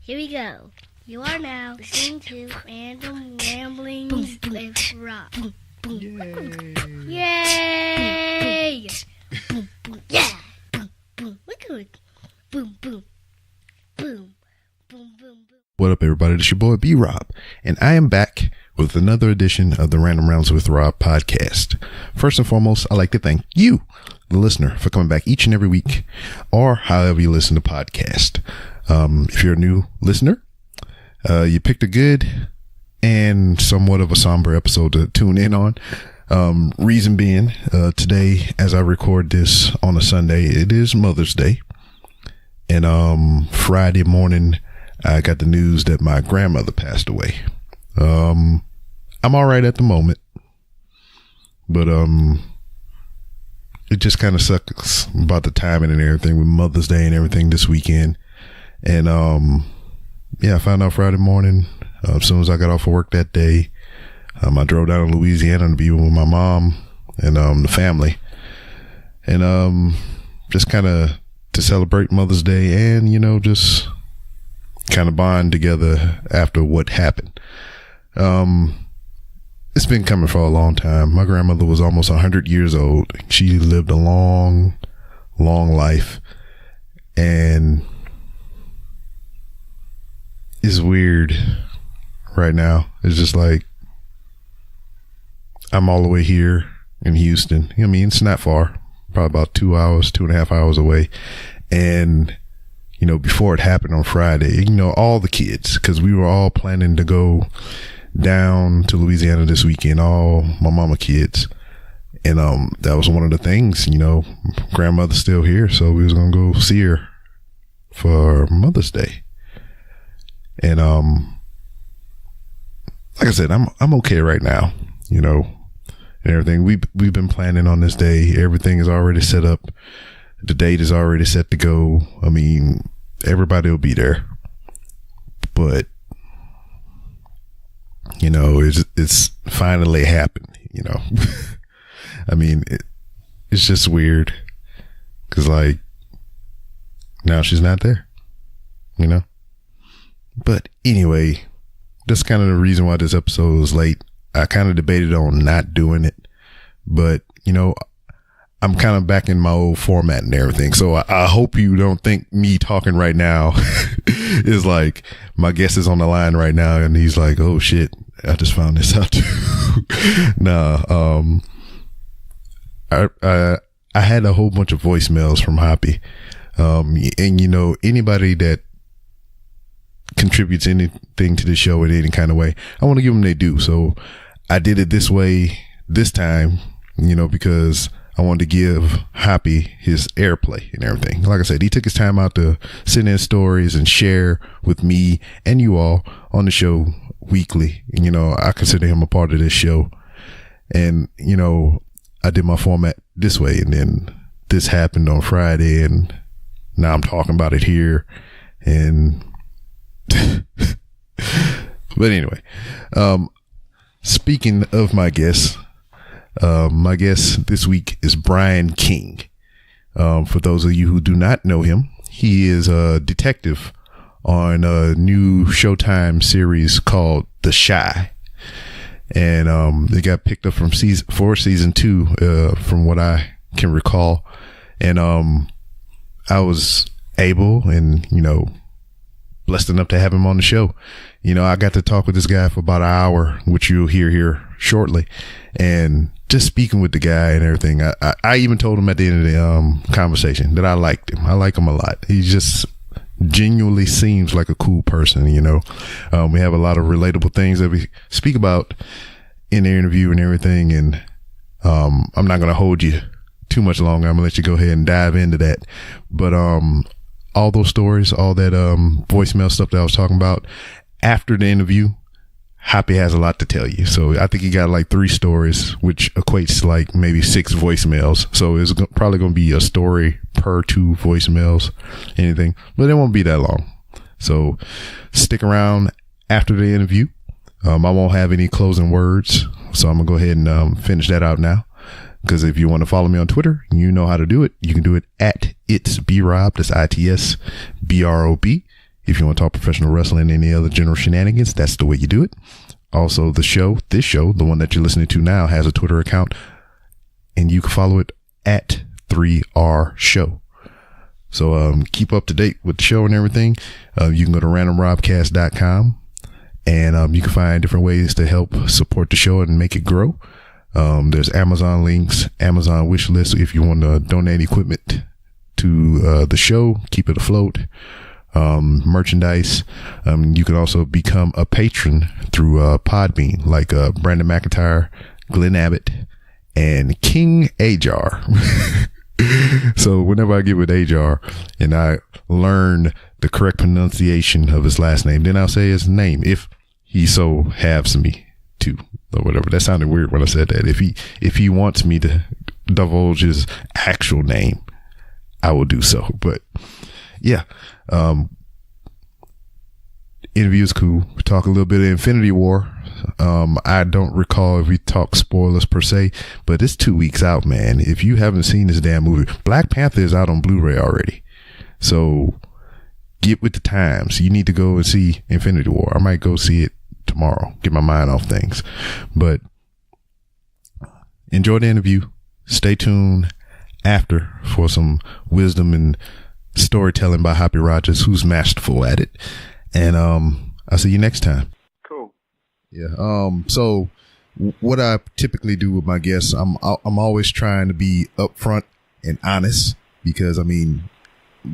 Here we go. You are now listening to Random Ramblings with Rob. Yay! Yeah! Look at it. Boom, boom. Boom. Boom, boom, boom. What up, everybody? It's your boy B-Rob, and I am back with another edition of the Random Rounds with Rob podcast. First and foremost, I'd like to thank you, the listener, for coming back each and every week, or however you listen to podcasts. If you're a new listener, you picked a good and somewhat of a somber episode to tune in on. Reason being, today, as I record this on a Sunday, it is Mother's Day. And Friday morning, I got the news that my grandmother passed away. I'm all right at the moment, but it just kind of sucks about the timing and everything with Mother's Day and everything this weekend. And yeah, I found out Friday morning, as soon as I got off of work that day. I drove down to Louisiana to be with my mom and the family, and just kind of to celebrate Mother's Day and, you know, just kind of bond together after what happened. It's been coming for a long time. My grandmother was almost 100 years old. She lived a long, long life, and it's weird right now. It's just like, I'm all the way here in Houston. I mean, it's not far, probably about 2.5 hours away. And, you know, before it happened on Friday, you know, all the kids, because we were all planning to go down to Louisiana this weekend, all my mama kids. And that was one of the things, you know, grandmother's still here, so we was going to go see her for Mother's Day. And like I said, I'm okay right now, you know, and everything. We've been planning on this day. Everything is already set up. The date is already set to go. I mean, everybody will be there. But, you know, it's finally happened, you know. I mean, it's just weird, because, like, now she's not there, you know. But anyway, that's kind of the reason why this episode was late. I kind of debated on not doing it, but, you know, I'm kind of back in my old format and everything. So I hope you don't think me talking right now is like my guest is on the line right now and he's like, oh shit, I just found this out too. Nah, I had a whole bunch of voicemails from Hoppy. And, you know, anybody that contributes anything to the show in any kind of way, I want to give them their due. So I did it this way this time, you know, because I wanted to give Hoppy his airplay and everything. Like I said, he took his time out to send in stories and share with me and you all on the show weekly. And, you know, I consider him a part of this show. And, you know, I did my format this way, and then this happened on Friday, and now I'm talking about it here. And but anyway, speaking of my guest this week is Brian King. For those of you who do not know him, he is a detective on a new SHOWTIME series called The Chi. And it got picked up from season 2, from what I can recall. And I was able and, you know, blessed enough to have him on the show. You know, I got to talk with this guy for about an hour, which you'll hear here shortly, and just speaking with the guy and everything. I even told him at the end of the conversation that I liked him. I like him a lot. He just genuinely seems like a cool person, you know. We have a lot of relatable things that we speak about in the interview and everything, and I'm not going to hold you too much longer. I'm going to let you go ahead and dive into that. But all those stories, all that voicemail stuff that I was talking about after the interview, Hoppy has a lot to tell you. So I think he got like 3 stories, which equates to like maybe 6 voicemails. So it's probably going to be a story per 2 voicemails, anything, but it won't be that long. So stick around after the interview. I won't have any closing words, so I'm gonna go ahead and finish that out now. Because if you want to follow me on Twitter, you know how to do it. You can do it at itsbrob. That's ITSBROB. If you want to talk professional wrestling and any other general shenanigans, that's the way you do it. Also, this show, the one that you're listening to now, has a Twitter account, and you can follow it at 3R Show. So keep up to date with the show and everything. You can go to randomrobcast.com, and you can find different ways to help support the show and make it grow. There's Amazon links, Amazon wish list if you want to donate equipment to the show, keep it afloat. Merchandise. You can also become a patron through Podbean, like Brandon McIntyre, Glenn Abbott, and King Ajar. So whenever I get with Ajar and I learn the correct pronunciation of his last name, then I'll say his name if he so haves me to, or whatever. That sounded weird when I said that. If he wants me to divulge his actual name, I will do so. But yeah, interview is cool. We talk a little bit of Infinity War. I don't recall if we talk spoilers per se, but it's 2 weeks out, man. If you haven't seen this damn movie, Black Panther is out on Blu-ray already. So get with the times. You need to go and see Infinity War. I might go see it tomorrow, get my mind off things. But enjoy the interview. Stay tuned after for some wisdom and storytelling by Hoppy Rogers, who's masterful at it. And I'll see you next time. Cool. Yeah. So what I typically do with my guests, I'm always trying to be upfront and honest, because I mean,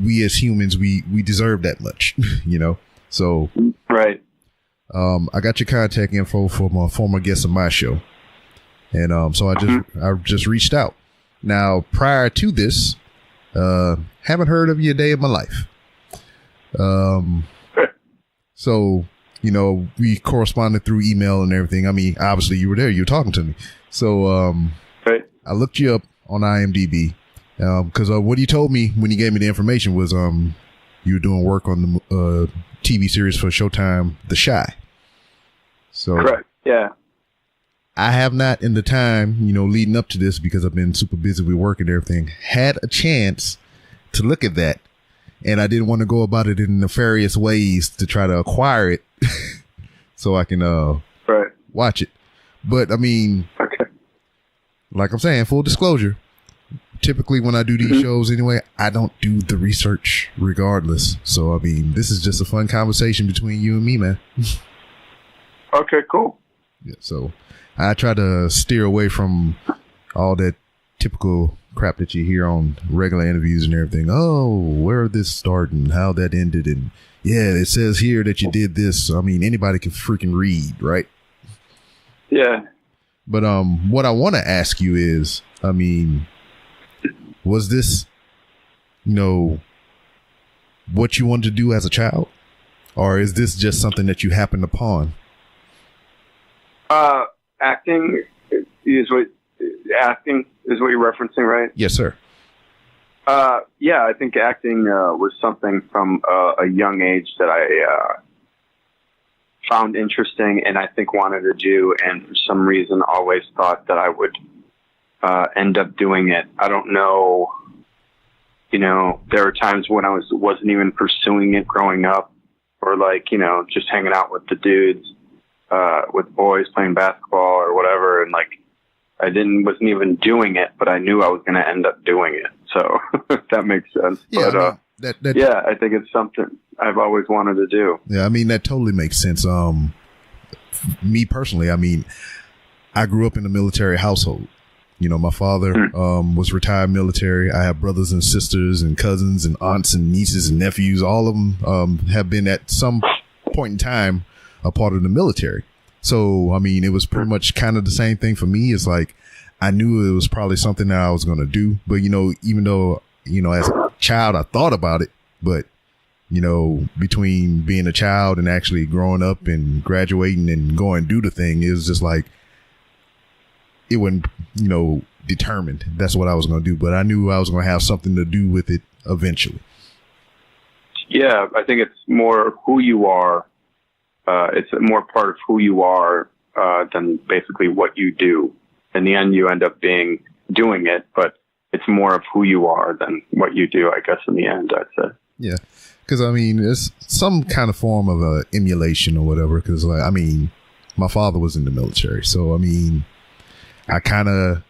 we as humans, we deserve that much, you know. So right. I got your contact info from a former guest of my show, and so I just reached out. Now, prior to this, haven't heard of you a day in my life. So, you know, we corresponded through email and everything. I mean, obviously you were there, you were talking to me. So, right. I looked you up on IMDb, cause, what you told me when you gave me the information was, you were doing work on the, TV series for Showtime, The Shy. So, correct. Yeah. I have not, in the time, you know, leading up to this, because I've been super busy with work and everything, had a chance to look at that. And I didn't want to go about it in nefarious ways to try to acquire it so I can right. watch it. But I mean, okay. Like I'm saying, full disclosure, typically when I do these shows anyway, I don't do the research regardless. So, I mean, this is just a fun conversation between you and me, man. Okay, cool. Yeah, so I try to steer away from all that typical crap that you hear on regular interviews and everything. Oh, where this started and how that ended, and yeah, it says here that you did this. I mean, anybody can freaking read, right? Yeah. But what I want to ask you is, I mean, was this, you know, what you wanted to do as a child, or is this just something that you happened upon? Acting is what you're referencing, right? Yes, sir. Yeah, I think acting was something from a young age that I found interesting and I think wanted to do, and for some reason always thought that I would end up doing it. I don't know. You know, there were times when I wasn't even pursuing it growing up, or like, you know, just hanging out with the dudes, with boys playing basketball or whatever, and like I wasn't even doing it, but I knew I was going to end up doing it. So if that makes sense. Yeah, but, I mean, yeah, I think it's something I've always wanted to do. Yeah, I mean, that totally makes sense. Me personally, I mean, I grew up in a military household. You know, my father was retired military. I have brothers and sisters and cousins and aunts and nieces and nephews. All of them have been at some point in time a part of the military. So, I mean, it was pretty much kind of the same thing for me. It's like I knew it was probably something that I was going to do. But, you know, even though, you know, as a child, I thought about it. But, you know, between being a child and actually growing up and graduating and going to do the thing, it was just like it wasn't, you know, determined. That's what I was going to do. But I knew I was going to have something to do with it eventually. Yeah, I think it's more who you are. It's more part of who you are than basically what you do. In the end, you end up doing it, but it's more of who you are than what you do, I guess, in the end, I'd say. Yeah. Because, I mean, it's some kind of form of a emulation or whatever. Because, like, I mean, my father was in the military. So, I mean, it kind of,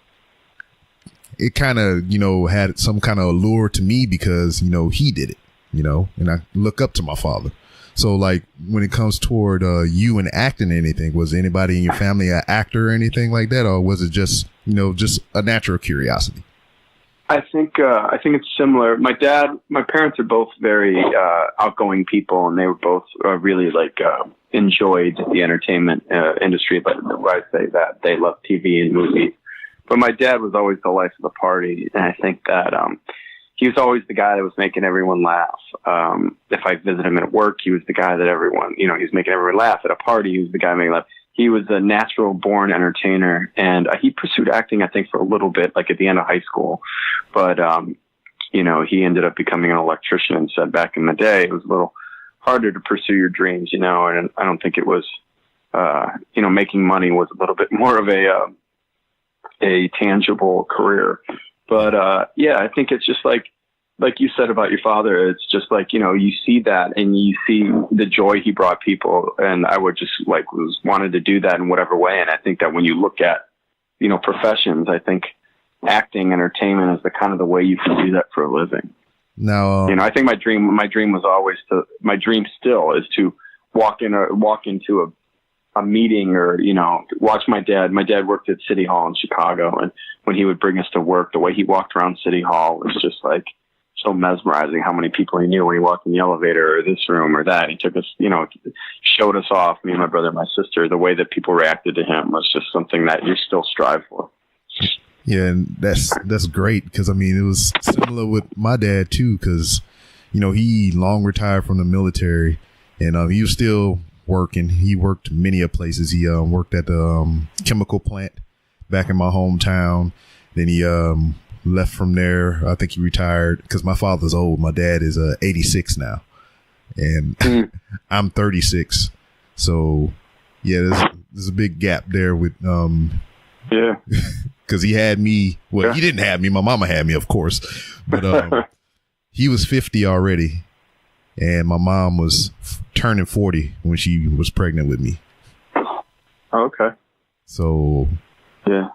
you know, had some kind of allure to me because, you know, he did it, you know, and I look up to my father. So, like, when it comes toward you and acting or anything, was anybody in your family an actor or anything like that? Or was it just, you know, just a natural curiosity? I think it's similar. My parents are both very outgoing people, and they were both really like enjoyed the entertainment industry. But where I say that they love TV and movies. But my dad was always the life of the party, and I think that he was always the guy that was making everyone laugh. If I visited him at work, he was the guy that everyone, you know, he was making everyone laugh. At a party, he was the guy making laugh. He was a natural born entertainer, and he pursued acting, I think, for a little bit, like at the end of high school. But, you know, he ended up becoming an electrician and said back in the day it was a little harder to pursue your dreams, you know, and I don't think it was, you know, making money was a little bit more of a tangible career. But, yeah, I think it's just like you said about your father, it's just like, you know, you see that and you see the joy he brought people. And I would just wanted to do that in whatever way. And I think that when you look at, you know, professions, I think acting, entertainment is the kind of the way you can do that for a living. Now, you know, I think my dream was always my dream still is to walk into a meeting or, you know, watch my dad. My dad worked at City Hall in Chicago. And when he would bring us to work, the way he walked around City Hall was just like, so mesmerizing how many people he knew when he walked in the elevator or this room or that. He took us, you know, showed us off, me and my brother and my sister. The way that people reacted to him was just something that you still strive for. Yeah, and that's great because, I mean, it was similar with my dad, too, because, you know, he long retired from the military and he was still working. He worked many of places. He worked at the chemical plant back in my hometown. Then he left from there. I think he retired because my father's old. My dad is 86 now, and I'm 36. So yeah, there's a big gap there with yeah, because he had me. Well, he didn't have me. My mama had me, of course, but he was 50 already, and my mom was turning 40 when she was pregnant with me. Okay. So yeah,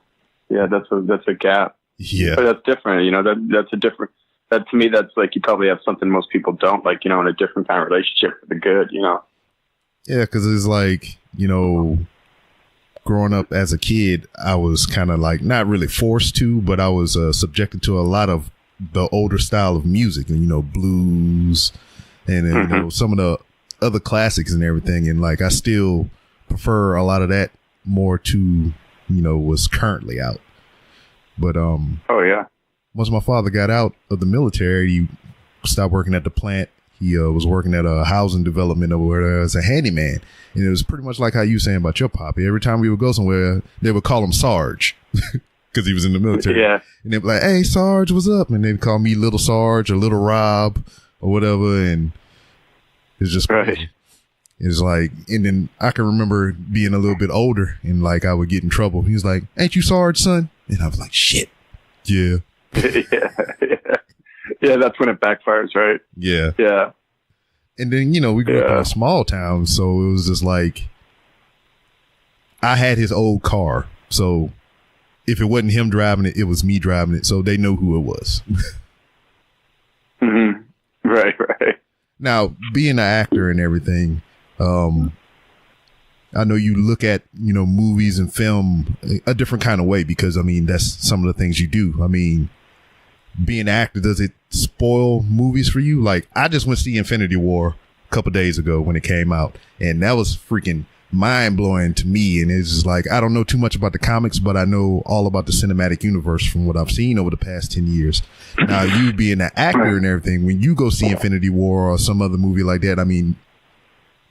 that's a gap. Yeah, but that's different. You know, that's a different. That to me, that's like you probably have something most people don't, like, you know, in a different kind of relationship for the good. You know. Yeah, because it's like, you know, growing up as a kid, I was kind of like not really forced to, but I was subjected to a lot of the older style of music, and, you know, blues, and you know, some of the other classics and everything, and like I still prefer a lot of that more to, you know, what's currently out. But oh yeah, once my father got out of the military, he stopped working at the plant. He was working at a housing development over there as a handyman, and it was pretty much like how you saying about your poppy. Every time we would go somewhere, they would call him Sarge because he was in the military. Yeah, and they'd be like, "Hey, Sarge, what's up?" And they'd call me Little Sarge or Little Rob or whatever, and it's just crazy. It's like, and then I can remember being a little bit older and like I would get in trouble. He was like, "Ain't you Sarge, son?" And I was like, "Shit, yeah." Yeah, that's when it backfires, right? Yeah. Yeah. And then, you know, we grew up in a small town, so it was just like, I had his old car. So if it wasn't him driving it, it was me driving it. So they know who it was. Mm-hmm. Right. Now, being an actor and everything, I know you look at, you know, movies and film a different kind of way because, I mean, that's some of the things you do. I mean, being an actor, does it spoil movies for you? Like, I just went to see Infinity War a couple days ago when it came out, and that was freaking mind-blowing to me. And it's just like, I don't know too much about the comics, but I know all about the cinematic universe from what I've seen over the past 10 years. Now, you being an actor and everything, when you go see Infinity War or some other movie like that, I mean,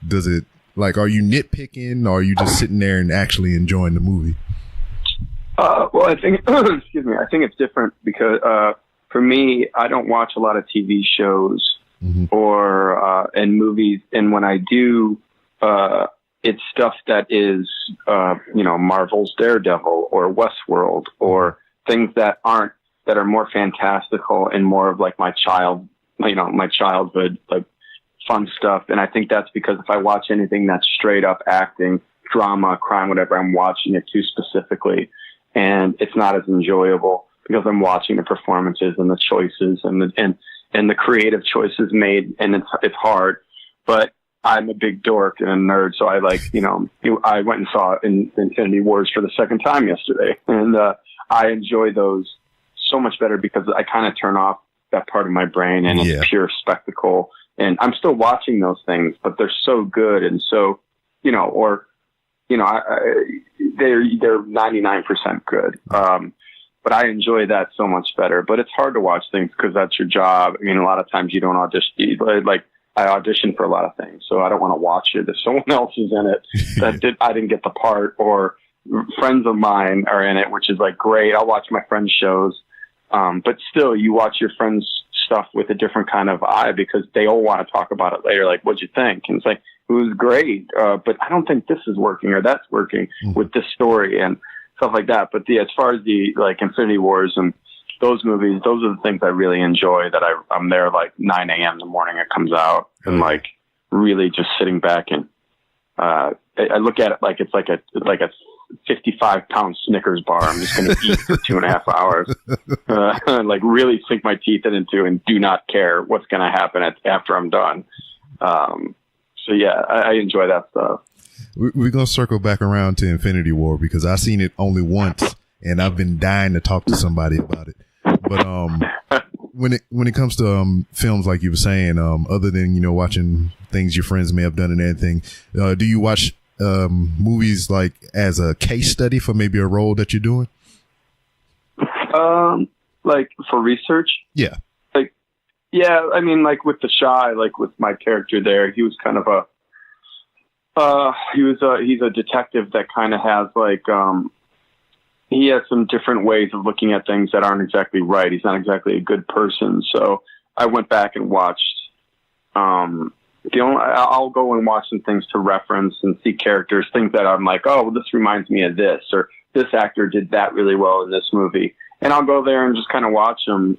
does it, like, are you nitpicking or are you just sitting there and actually enjoying the movie? Well, I think, excuse me, I think it's different because, for me, I don't watch a lot of TV shows or and movies, and when I do, it's stuff that is, you know, Marvel's Daredevil or Westworld or things that are more fantastical and more of like my childhood, like fun stuff. And I think that's because if I watch anything that's straight up acting, drama, crime, whatever, I'm watching it too specifically, and it's not as enjoyable because I'm watching the performances and the choices and the creative choices made, and it's hard. But I'm a big dork and a nerd, so I I went and saw Infinity Wars for the second time yesterday, and I enjoy those so much better because I kind of turn off that part of my brain, and it's pure spectacle. And I'm still watching those things, but they're so good, and so they're 99% good. But I enjoy that so much better. But it's hard to watch things because that's your job. I mean, a lot of times you don't audition. Like I audition for a lot of things, so I don't want to watch it if someone else is in it I didn't get the part, or friends of mine are in it, which is like great. I'll watch my friends' shows. But still, you watch your friends' stuff with a different kind of eye because they all want to talk about it later. Like, what'd you think? And it's like, it was great, but I don't think this is working or that's working with this story and stuff like that. But as far as the Infinity Wars and those movies, those are the things I really enjoy. That I'm there like 9 a.m. in the morning it comes out, and like really just sitting back and I look at it like it's like a 55-pound Snickers bar I'm just going to eat for 2.5 hours. Like really sink my teeth into and do not care what's going to happen after I'm done. So yeah, I enjoy that stuff. We're going to circle back around to Infinity War because I've seen it only once and I've been dying to talk to somebody about it. But when it comes to films, like you were saying, other than, watching things your friends may have done and everything, do you watch movies like as a case study for maybe a role that you're doing? Like for research? Yeah. Yeah, I mean, like with The Shy, like with my character there, he was kind of he's a detective that kind of has like, he has some different ways of looking at things that aren't exactly right. He's not exactly a good person. So I went back and watched, I'll go and watch some things to reference and see characters, things that I'm like, oh, well, this reminds me of this, or this actor did that really well in this movie. And I'll go there and just kind of watch them,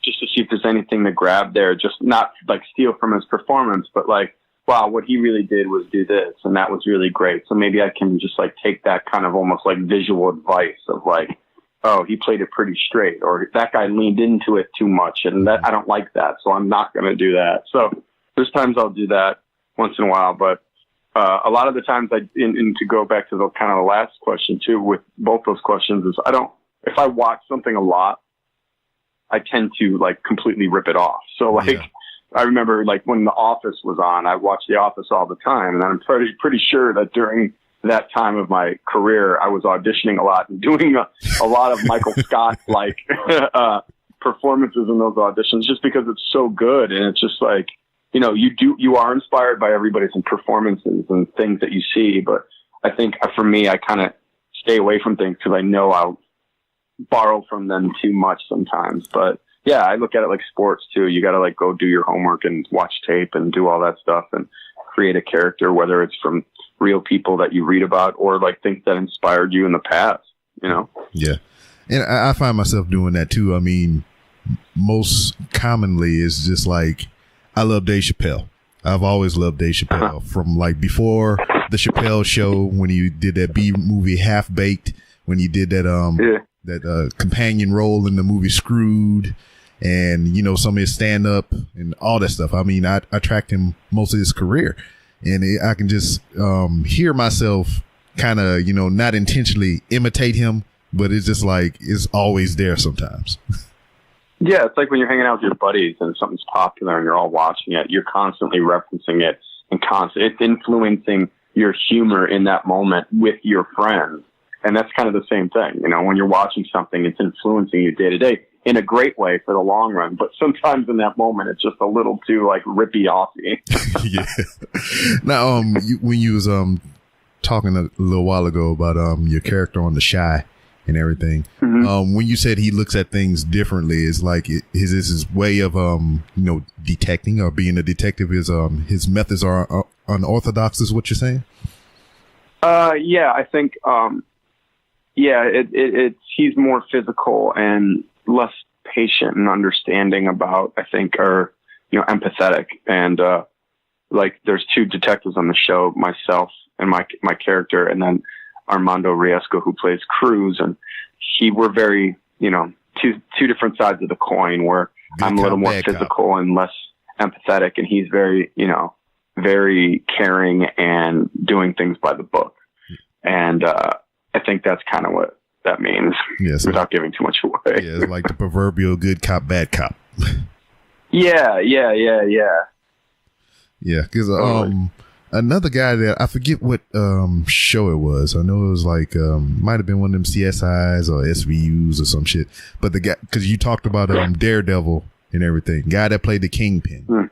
just to see if there's anything to grab there, just not like steal from his performance, but like, wow, what he really did was do this, and that was really great. So maybe I can just like take that kind of almost like visual advice of like, oh, he played it pretty straight, or that guy leaned into it too much, and that I don't like that, so I'm not going to do that. So there's times I'll do that once in a while, but a lot of the times and to go back to the kind of the last question too, with both those questions is if I watch something a lot, I tend to like completely rip it off. So like, I remember like when The Office was on, I watched The Office all the time. And I'm pretty sure that during that time of my career, I was auditioning a lot and doing a lot of Michael Scott like performances in those auditions just because it's so good. And it's just like, you are inspired by everybody's performances and things that you see. But I think for me, I kind of stay away from things because I know I'll borrow from them too much sometimes. But yeah, I look at it like sports too. You got to like go do your homework and watch tape and do all that stuff and create a character, whether it's from real people that you read about or like things that inspired you in the past, Yeah. And I find myself doing that too. I mean, most commonly it's just like, I love Dave Chappelle. I've always loved Dave Chappelle from like before the Chappelle Show, when he did that B movie Half Baked, when he did that, that companion role in the movie Screwed, and some of his stand up and all that stuff. I mean, I tracked him most of his career, and I can just hear myself kind of not intentionally imitate him, but it's just like it's always there sometimes. Yeah, it's like when you're hanging out with your buddies and something's popular and you're all watching it, you're constantly referencing it and it's influencing your humor in that moment with your friends. And that's kind of the same thing. When you're watching something, it's influencing you day to day in a great way for the long run. But sometimes in that moment, it's just a little too like rippy offy. Yeah. Now, when you was talking a little while ago about your character on The Shy and everything, when you said he looks at things differently, it's like his way of detecting or being a detective is his methods are unorthodox, is what you're saying? Yeah, I think. He's more physical and less patient and understanding about, I think, or empathetic. And like there's two detectives on the show, myself and my character, and then Armando Riesco, who plays Cruz, and we're very, two different sides of the coin, where I'm a little more physical and less empathetic, and he's very, very caring and doing things by the book. And I think that's kind of what that means, without giving too much away. Yeah, it's like the proverbial good cop, bad cop. Yeah. Yeah, because another guy that I forget what show it was. I know it was like might have been one of them CSIs or SVUs or some shit. But the guy, because you talked about Daredevil and everything, guy that played the Kingpin.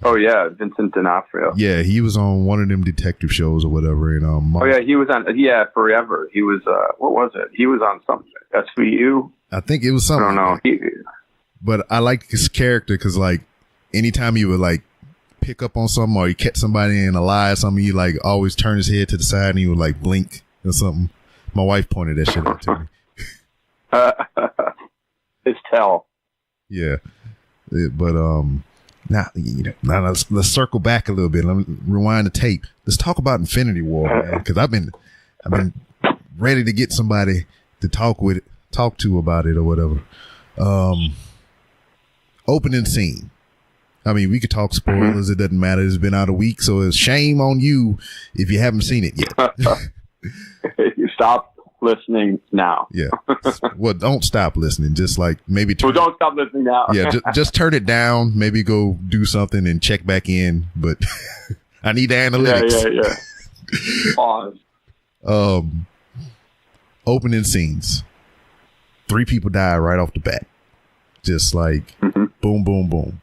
Oh yeah, Vincent D'Onofrio. Yeah, he was on one of them detective shows or whatever. And he was on Forever. He was what was it? He was on something SVU. I think it was something. I don't know. But I liked his character because like anytime he would like pick up on something or he catch somebody in a lie or something, he like always turn his head to the side and he would like blink or something. My wife pointed that shit out to me. It's tell. Yeah, but now let's circle back a little bit. Let me rewind the tape. Let's talk about Infinity War, man, because I've been ready to get somebody to talk to about it or whatever. Opening scene. I mean, we could talk spoilers. It doesn't matter. It's been out a week, so it's shame on you if you haven't seen it yet. You stop listening now. Yeah. Well, don't stop listening. Just like maybe. Don't stop listening now. Yeah. Just turn it down. Maybe go do something and check back in. But I need the analytics. Yeah. Pause. Opening scenes. 3 people die right off the bat. Just like boom, boom, boom.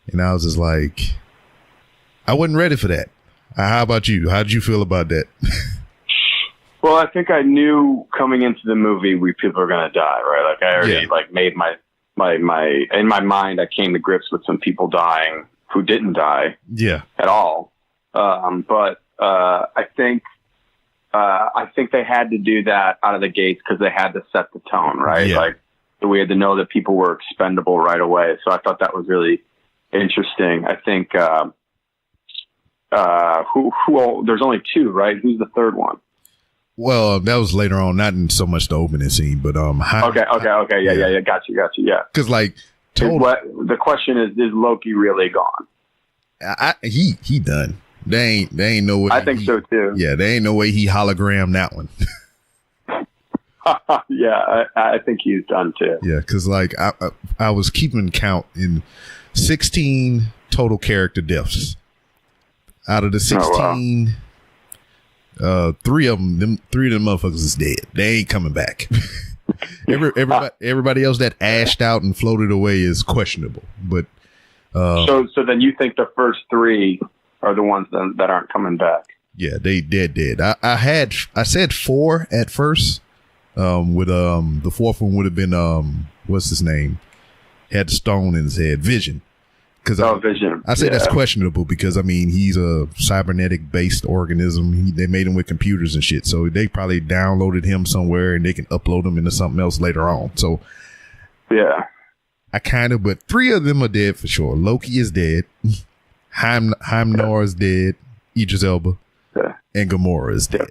And I was just like, I wasn't ready for that. How about you? How did you feel about that? Well, I think I knew coming into the movie people are going to die, right? Like I already made my in my mind, I came to grips with some people dying who didn't die at all. But I think they had to do that out of the gates because they had to set the tone, right? Yeah. Like we had to know that people were expendable right away. So I thought that was really interesting. I think there's only 2, right? Who's the third one? Well, that was later on, not in so much the opening scene, but okay, yeah, got you, yeah. Because like, the question is Loki really gone? He done. They ain't no way. I think so too. Yeah, there ain't no way he hologrammed that one. Yeah, I think he's done too. Yeah, because like I was keeping count in 16 total character deaths. Out of the 16. 3 of them motherfuckers is dead. They ain't coming back. Everybody else that ashed out and floated away is questionable. But so then you think the first 3 are the ones that aren't coming back? Yeah, they dead. I said 4 at first. With the 4th one would have been what's his name? Had the stone in his head, Vision. Vision. I say that's questionable because I mean he's a cybernetic based organism. They made him with computers and shit, so they probably downloaded him somewhere and they can upload him into something else later on. So yeah, but 3 of them are dead for sure. Loki is dead. Heimdall is dead. Idris Elba and Gamora is dead.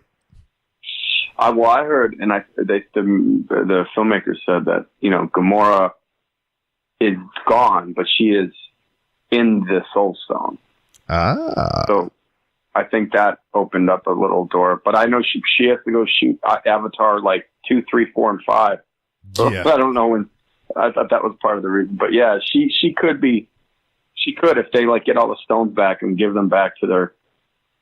Well, I heard, and the filmmaker said that Gamora is gone, but she is in the Soul Stone. So I think that opened up a little door. But I know she has to go shoot Avatar like 2, 3, 4, and 5. So I don't know when. I thought that was part of the reason. But yeah, she could be. She could if they like get all the stones back and give them back to their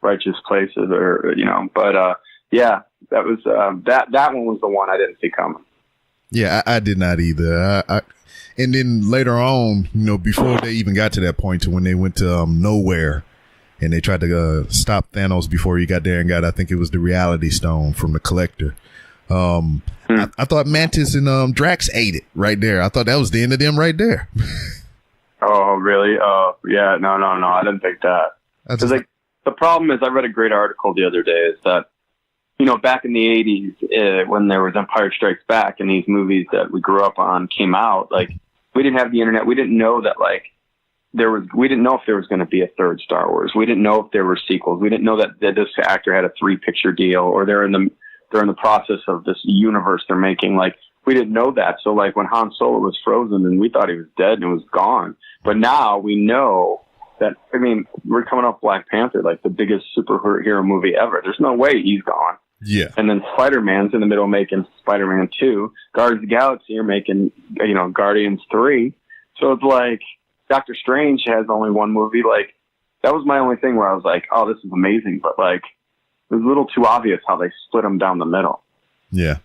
righteous places, or But yeah, that was that one was the one I didn't see coming. Yeah, I did not either. And then later on, before they even got to that point, to when they went to nowhere, and they tried to stop Thanos before he got there and got, I think it was the Reality Stone from the Collector. I thought Mantis and Drax ate it right there. I thought that was the end of them right there. Oh, really? Oh, yeah. No. I didn't think that. Because the problem is, I read a great article the other day. Is that back in the 80s, when there was Empire Strikes Back and these movies that we grew up on came out, like, we didn't have the internet. We didn't know that, like, we didn't know if there was going to be a third Star Wars. We didn't know if there were sequels. We didn't know that this actor had a 3-picture deal, or they're in the process of this universe they're making. Like, we didn't know that. So like when Han Solo was frozen and we thought he was dead and it was gone. But now we know that, I mean, we're coming off Black Panther, like the biggest superhero movie ever. There's no way he's gone. Yeah. And then Spider-Man's in the middle making Spider-Man 2. Guardians of the Galaxy are making, Guardians 3. So it's like Doctor Strange has only one movie. Like, that was my only thing where I was like, oh, this is amazing. But like, it was a little too obvious how they split them down the middle. Yeah.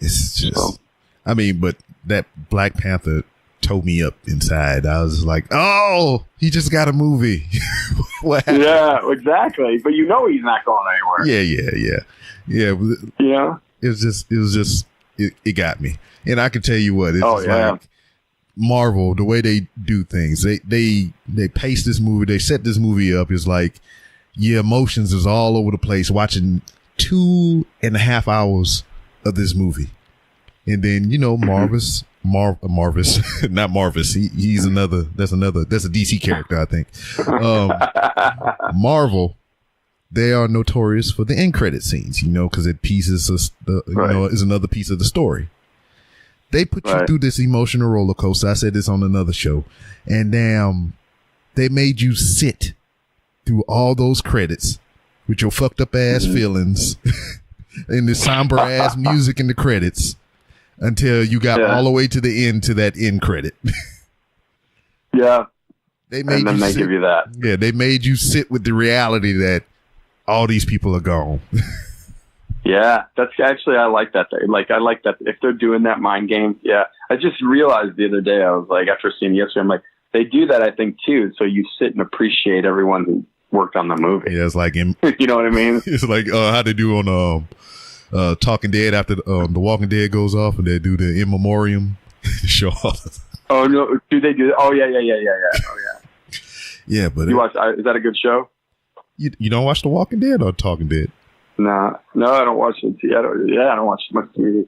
It's just, I mean, but that Black Panther tore me up inside. I was like, oh, he just got a movie. What happened? Yeah, exactly. But he's not going anywhere. Yeah. Yeah. It got me. And I can tell you what, it's like Marvel, the way they do things, they pace this movie, they set this movie up. It's like your emotions is all over the place watching 2.5 hours of this movie. And then, Marvis, not Marvis. He's that's a DC character, I think. Marvel, they are notorious for the end credit scenes, because it pieces is another piece of the story. They put you through this emotional roller coaster. I said this on another show, and they made you sit through all those credits with your fucked up ass feelings and the somber ass music in the credits until you got all the way to the end, to that end credit. Yeah. They give you that. Yeah, they made you sit with the reality that all these people are gone. Yeah, that's actually, I like that. I like that if they're doing that mind game. Yeah, I just realized the other day, I was like, after seeing it yesterday, I'm like, they do that, I think, too. So you sit and appreciate everyone who worked on the movie. Yeah, it's like, you know what I mean? It's like how they do on Talking Dead after The Walking Dead goes off, and they do the in memoriam show. Oh no, do they do that? Oh yeah. Oh yeah. Yeah, but you watch? Is that a good show? You don't watch The Walking Dead or Talking Dead? No, I don't watch it. I don't watch much TV.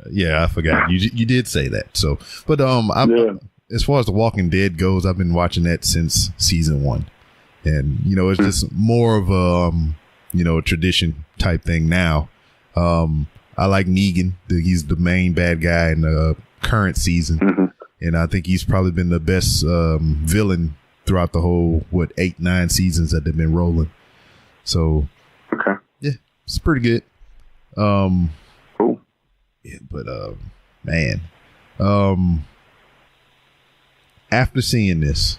Yeah, I forgot. You did say that. So, but as far as The Walking Dead goes, I've been watching that since season 1, and it's just more of a tradition type thing now. I like Negan. He's the main bad guy in the current season, and I think he's probably been the best villain throughout the whole 8-9 seasons that they've been rolling. So, okay. Yeah, it's pretty good. Cool. Yeah, but man, after seeing this,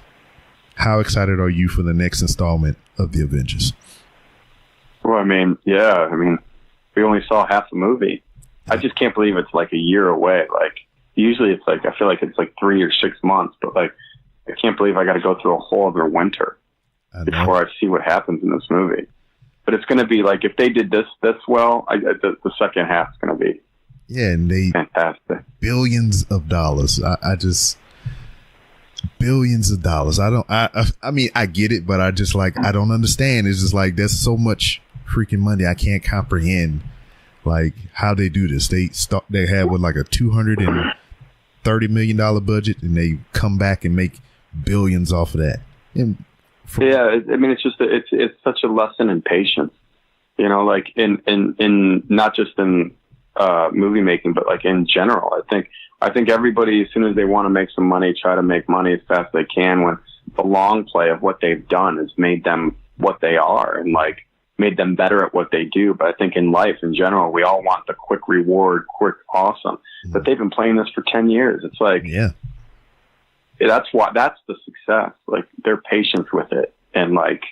how excited are you for the next installment of the Avengers? Well, we only saw half the movie. I just can't believe it's like a year away. Like, usually it's like, I feel like it's like 3 or 6 months, but like, I can't believe I got to go through a whole other winter before I see what happens in this movie. But it's going to be like, if they did this well, the second half is going to be and they fantastic. Billions of dollars. I just billions of dollars. I mean, I get it, but I just I don't understand. It's just like, there's so much freaking money. I can't comprehend like how they do this. They have like a $230 million budget, and they come back and make billions off of that. It's just it's such a lesson in patience, like in not just in movie making, but like in general. I think everybody, as soon as they want to make some money, try to make money as fast as they can, when the long play of what they've done has made them what they are and like made them better at what they do. But I think in life in general, we all want the quick reward, quick awesome. But they've been playing this for 10 years. It's like, that's the success. Like, their patience with it. And like,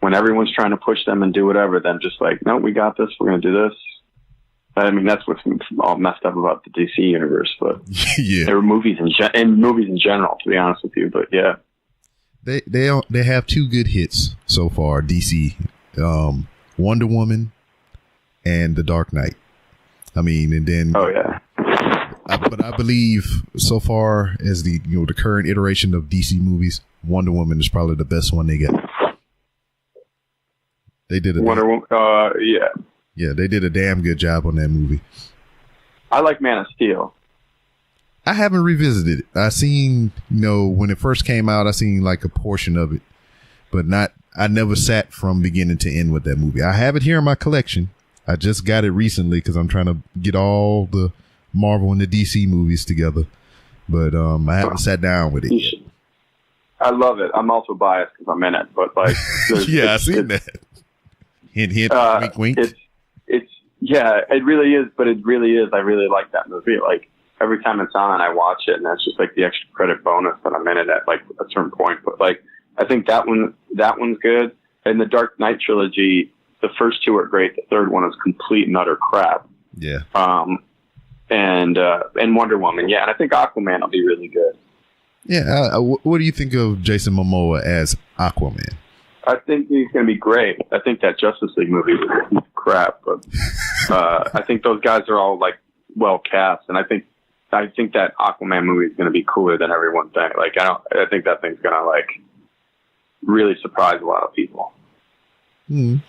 when everyone's trying to push them and do whatever, then just like, no, we got this. We're going to do this. I mean, that's what's all messed up about the DC universe. But there were movies movies in general, to be honest with you. But yeah, they have 2 good hits so far. DC, Wonder Woman, and The Dark Knight. I mean, and then but I believe so far as the current iteration of DC movies, Wonder Woman is probably the best one they got. They did Wonder Woman. Yeah, they did a damn good job on that movie. I like Man of Steel. I haven't revisited it. I seen, when it first came out, I seen like a portion of it, but I never sat from beginning to end with that movie. I have it here in my collection. I just got it recently because I'm trying to get all the Marvel and the DC movies together, but I haven't sat down with it yet. I love it. I'm also biased because I'm in it, but like, yeah, I seen that. Hint, wink, wink. Yeah, it really is, but it really is. I really like that movie. Like every time it's on, I watch it, and that's just like the extra credit bonus that I'm in it at like a certain point. But like, I think that one's good. And the Dark Knight trilogy, the first two are great. The third one is complete and utter crap. Yeah. And Wonder Woman, yeah, and I think Aquaman will be really good. Yeah. What do you think of Jason Momoa as Aquaman? I think he's going to be great. I think that Justice League movie was crap, but I think those guys are all like well cast, and I think that Aquaman movie is going to be cooler than everyone thinks. Like I think that thing's going to like really surprise a lot of people. I've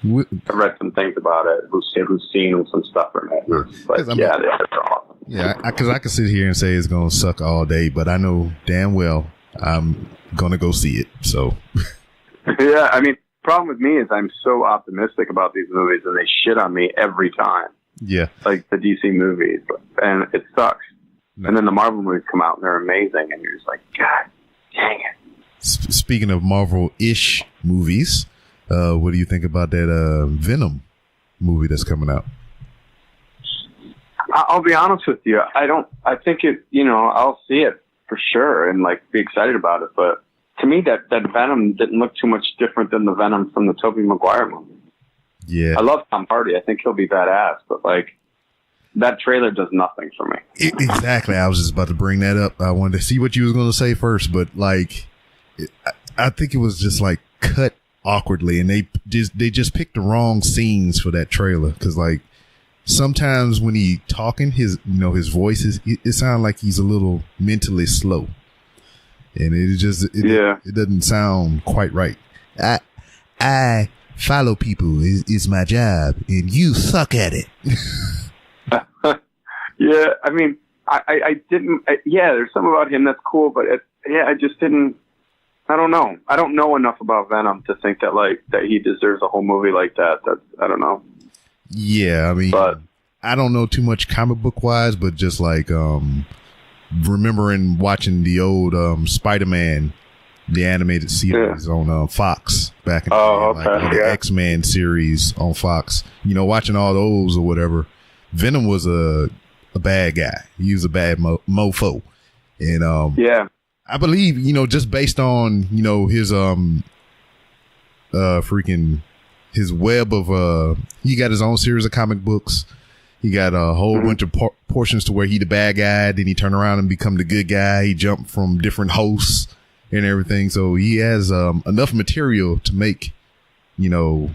read some things about it. Who's seen some stuff from it? But yeah, they're awesome. Yeah, because I could sit here and say it's going to suck all day, but I know damn well I'm going to go see it. So. Yeah, I mean, problem with me is I'm so optimistic about these movies, and they shit on me every time. Yeah, like the DC movies, and it sucks. No. And then the Marvel movies come out, and they're amazing, and you're just like, God dang it. Speaking of Marvel-ish movies, what do you think about that Venom movie that's coming out? I'll be honest with you. I think it. I'll see it for sure, and like be excited about it, but. To me, that Venom didn't look too much different than the Venom from the Tobey Maguire movie. Yeah. I love Tom Hardy. I think he'll be badass, but like that trailer does nothing for me. Exactly. I was just about to bring that up. I wanted to see what you was going to say first, but like, I think it was just like cut awkwardly, and they just picked the wrong scenes for that trailer. Cause like sometimes when he talking, his voice it sounds like he's a little mentally slow. And it doesn't sound quite right. I follow people is my job, and you suck at it. Yeah, I mean, I didn't. There's something about him that's cool, but I just didn't. I don't know. I don't know enough about Venom to think that he deserves a whole movie like that. I don't know. Yeah, I mean, but I don't know too much comic book wise, but just like remembering watching the old Spider-Man, the animated series on Fox back in the day, like the X-Men series on Fox. Watching all those or whatever. Venom was a bad guy. He was a bad mofo, and I believe just based on his his web of he got his own series of comic books. He got a whole bunch of portions to where he the bad guy, then he turn around and become the good guy. He jumped from different hosts and everything. So he has enough material to make, a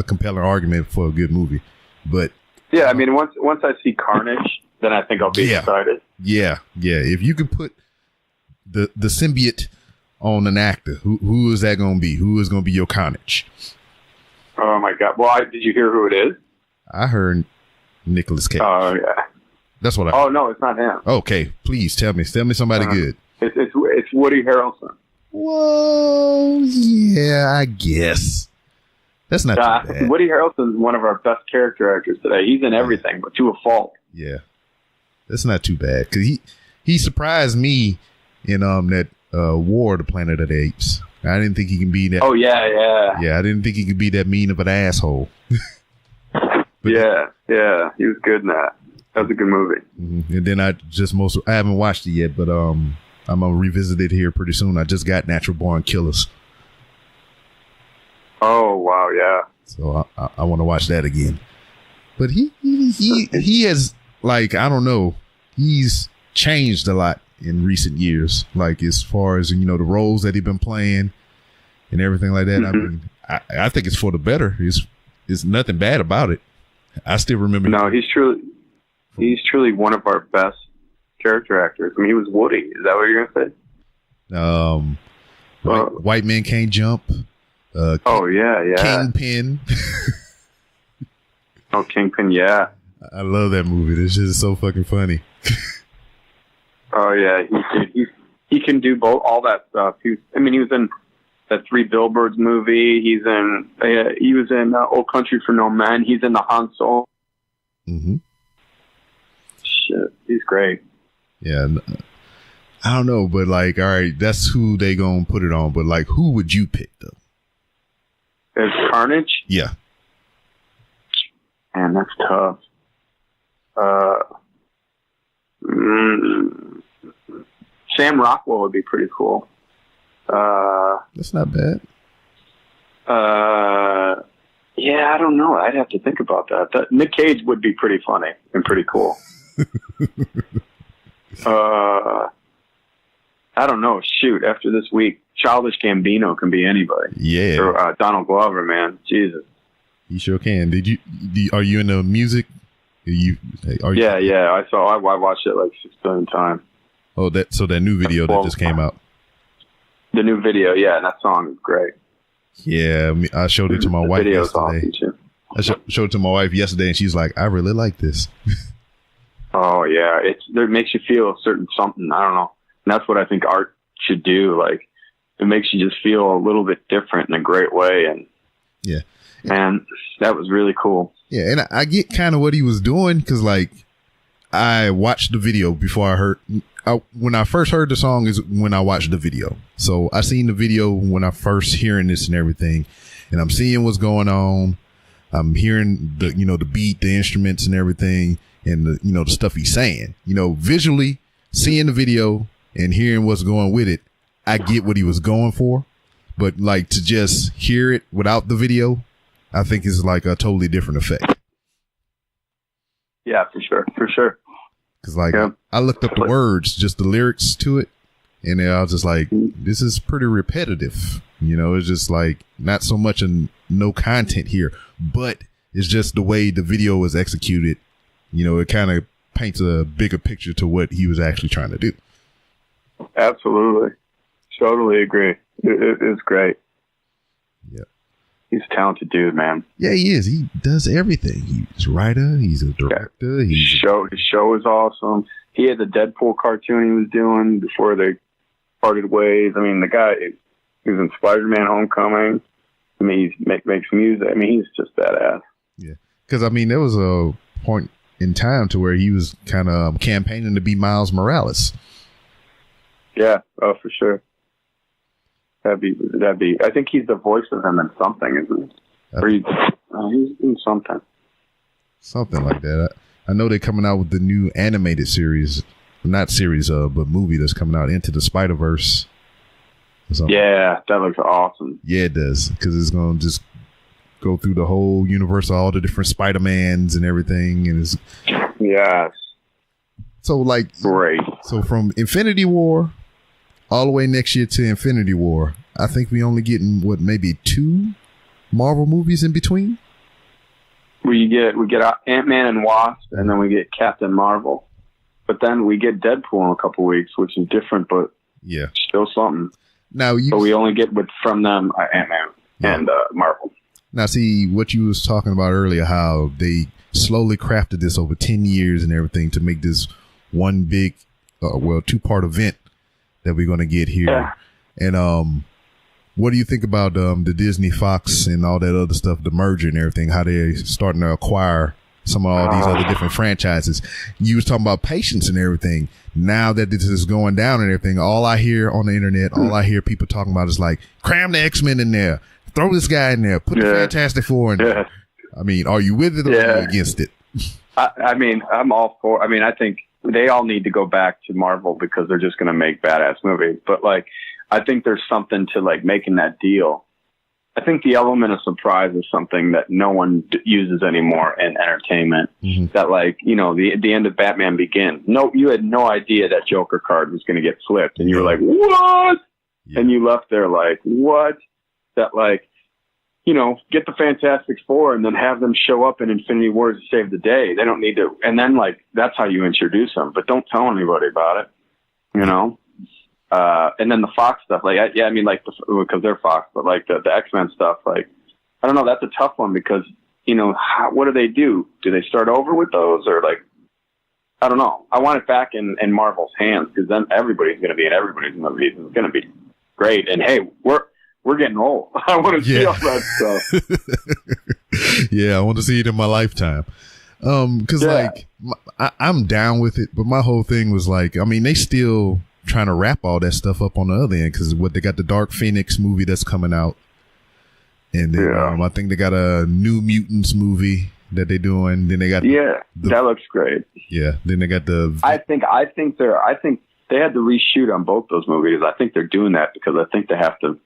compelling argument for a good movie. But yeah, I mean, once I see Carnage, then I think I'll be excited. Yeah. If you could put the symbiote on an actor, who is that going to be? Who is going to be your Carnage? Oh my God! Well, did you hear who it is? I heard Nicolas Cage. Oh yeah, that's what I. Oh no, it's not him. Okay, please tell me somebody good. It's Woody Harrelson. Whoa, yeah, I guess that's not too bad. Woody Harrelson is one of our best character actors today. He's in everything, but to a fault. Yeah, that's not too bad because he surprised me in that War of the Planet of the Apes. I didn't think he can be that. Oh yeah. Yeah, I didn't think he could be that mean of an asshole. Yeah, he was good in that. That was a good movie. Mm-hmm. And then I haven't watched it yet, but I'm gonna revisit it here pretty soon. I just got Natural Born Killers. Oh wow, yeah. So I want to watch that again. But he has, like, I don't know, he's changed a lot in recent years. Like as far as the roles that he's been playing and everything like that. Mm-hmm. I mean, I think it's for the better. It's nothing bad about it. I still remember. No, he's truly one of our best character actors. I mean, he was Woody. Is that what you're gonna say? White Men Can't Jump. Yeah. Kingpin. Kingpin, yeah. I love that movie. This shit is so fucking funny. Oh yeah, he can do both all that stuff. He was in that 3 Billboards movie. He was in Old Country for No Men. He's in the Han Solo. Mm-hmm. Shit, he's great. Yeah, I don't know, but like, all right, that's who they gonna put it on. But like, who would you pick though? There's Carnage. Yeah. Man, that's tough. Sam Rockwell would be pretty cool. That's not bad. Yeah, I don't know. I'd have to think about that. Nick Cage would be pretty funny and pretty cool. I don't know. Shoot, after this week, Childish Gambino can be anybody. Yeah. Or Donald Glover, man. Jesus. You sure can. Are you into music? Yeah. I watched it like 6 billion times. Oh, that new video that just came out. The new video, yeah, and that song is great. Yeah, I showed it to my wife yesterday. Awesome, I showed it to my wife yesterday, and she's like, "I really like this." Oh yeah, it makes you feel a certain something. I don't know, and that's what I think art should do. Like, it makes you just feel a little bit different in a great way, and yeah, and that was really cool. Yeah, and I get kind of what he was doing because, like, I watched the video before when I first heard the song is when I watched the video. So I seen the video when I first hearing this and everything, and I'm seeing what's going on. I'm hearing the beat, the instruments and everything, and the stuff he's saying. Visually seeing the video and hearing what's going with it, I get what he was going for. But like to just hear it without the video, I think is like a totally different effect. Yeah, for sure. Because like I looked up the words, just the lyrics to it, and I was just like, this is pretty repetitive. It's just like not so much no content here, but it's just the way the video was executed. It kind of paints a bigger picture to what he was actually trying to do. Absolutely. Totally agree. It's great. Yeah. He's a talented dude, man. Yeah, he is. He does everything. He's a writer. He's a director. His show is awesome. He had the Deadpool cartoon he was doing before they parted ways. I mean, the guy, he was in Spider-Man Homecoming. I mean, he makes music. I mean, he's just badass. Yeah. Because, I mean, there was a point in time to where he was kind of campaigning to be Miles Morales. Yeah. Oh, for sure. That'd be. I think he's the voice of him in something, isn't he? Or he's in something. Something like that. I know they're coming out with the new animated series, not series but movie that's coming out, Into the Spider-Verse. Yeah, that looks awesome. Yeah, it does, because it's gonna just go through the whole universe, all the different Spider-Mans and everything, and it's yes. So like great. So from Infinity War all the way next year to Infinity War, I think we only getting maybe 2 Marvel movies in between. We get Ant-Man and Wasp, and then we get Captain Marvel, but then we get Deadpool in a couple weeks, which is different, but yeah, still something. Now but we only get from them Ant-Man and Marvel. Now, see what you was talking about earlier, how they slowly crafted this over 10 years and everything to make this one big, 2-part event that we're going to get here. Yeah. And what do you think about the Disney Fox and all that other stuff, the merger and everything, how they're starting to acquire some of all these other different franchises? You was talking about patience and everything. Now that this is going down and everything, all I hear on the internet, all I hear people talking about is like, cram the X-Men in there, throw this guy in there, put the Fantastic Four in there. I mean, are you with it or are you against it? I mean, I'm all for. I mean, I think they all need to go back to Marvel because they're just going to make badass movies. But like, I think there's something to like making that deal. I think the element of surprise is something that no one uses anymore in entertainment. Mm-hmm. That like, the end of Batman Begins. No, you had no idea that Joker card was going to get flipped, and you were like, what? Yeah. And you left there like, what? That like, get the Fantastic Four and then have them show up in Infinity War to save the day. They don't need to. And then like, that's how you introduce them, but don't tell anybody about it, and then the Fox stuff, like, because they're Fox, but like the X-Men stuff, like, I don't know, that's a tough one because, what do? Do they start over with those, or like, I don't know. I want it back in Marvel's hands, because then everybody's going to be in everybody's movies. It's going to be great. And hey, we're getting old. I want to see all that stuff. Yeah, I want to see it in my lifetime. Because like I'm down with it, but my whole thing was like, I mean, they still trying to wrap all that stuff up on the other end, because what they got the Dark Phoenix movie that's coming out, and then I think they got a New Mutants movie that they're doing. Then they got that looks great. Yeah, then they got the. I think they had to reshoot on both those movies. I think they're doing that because I think they have to.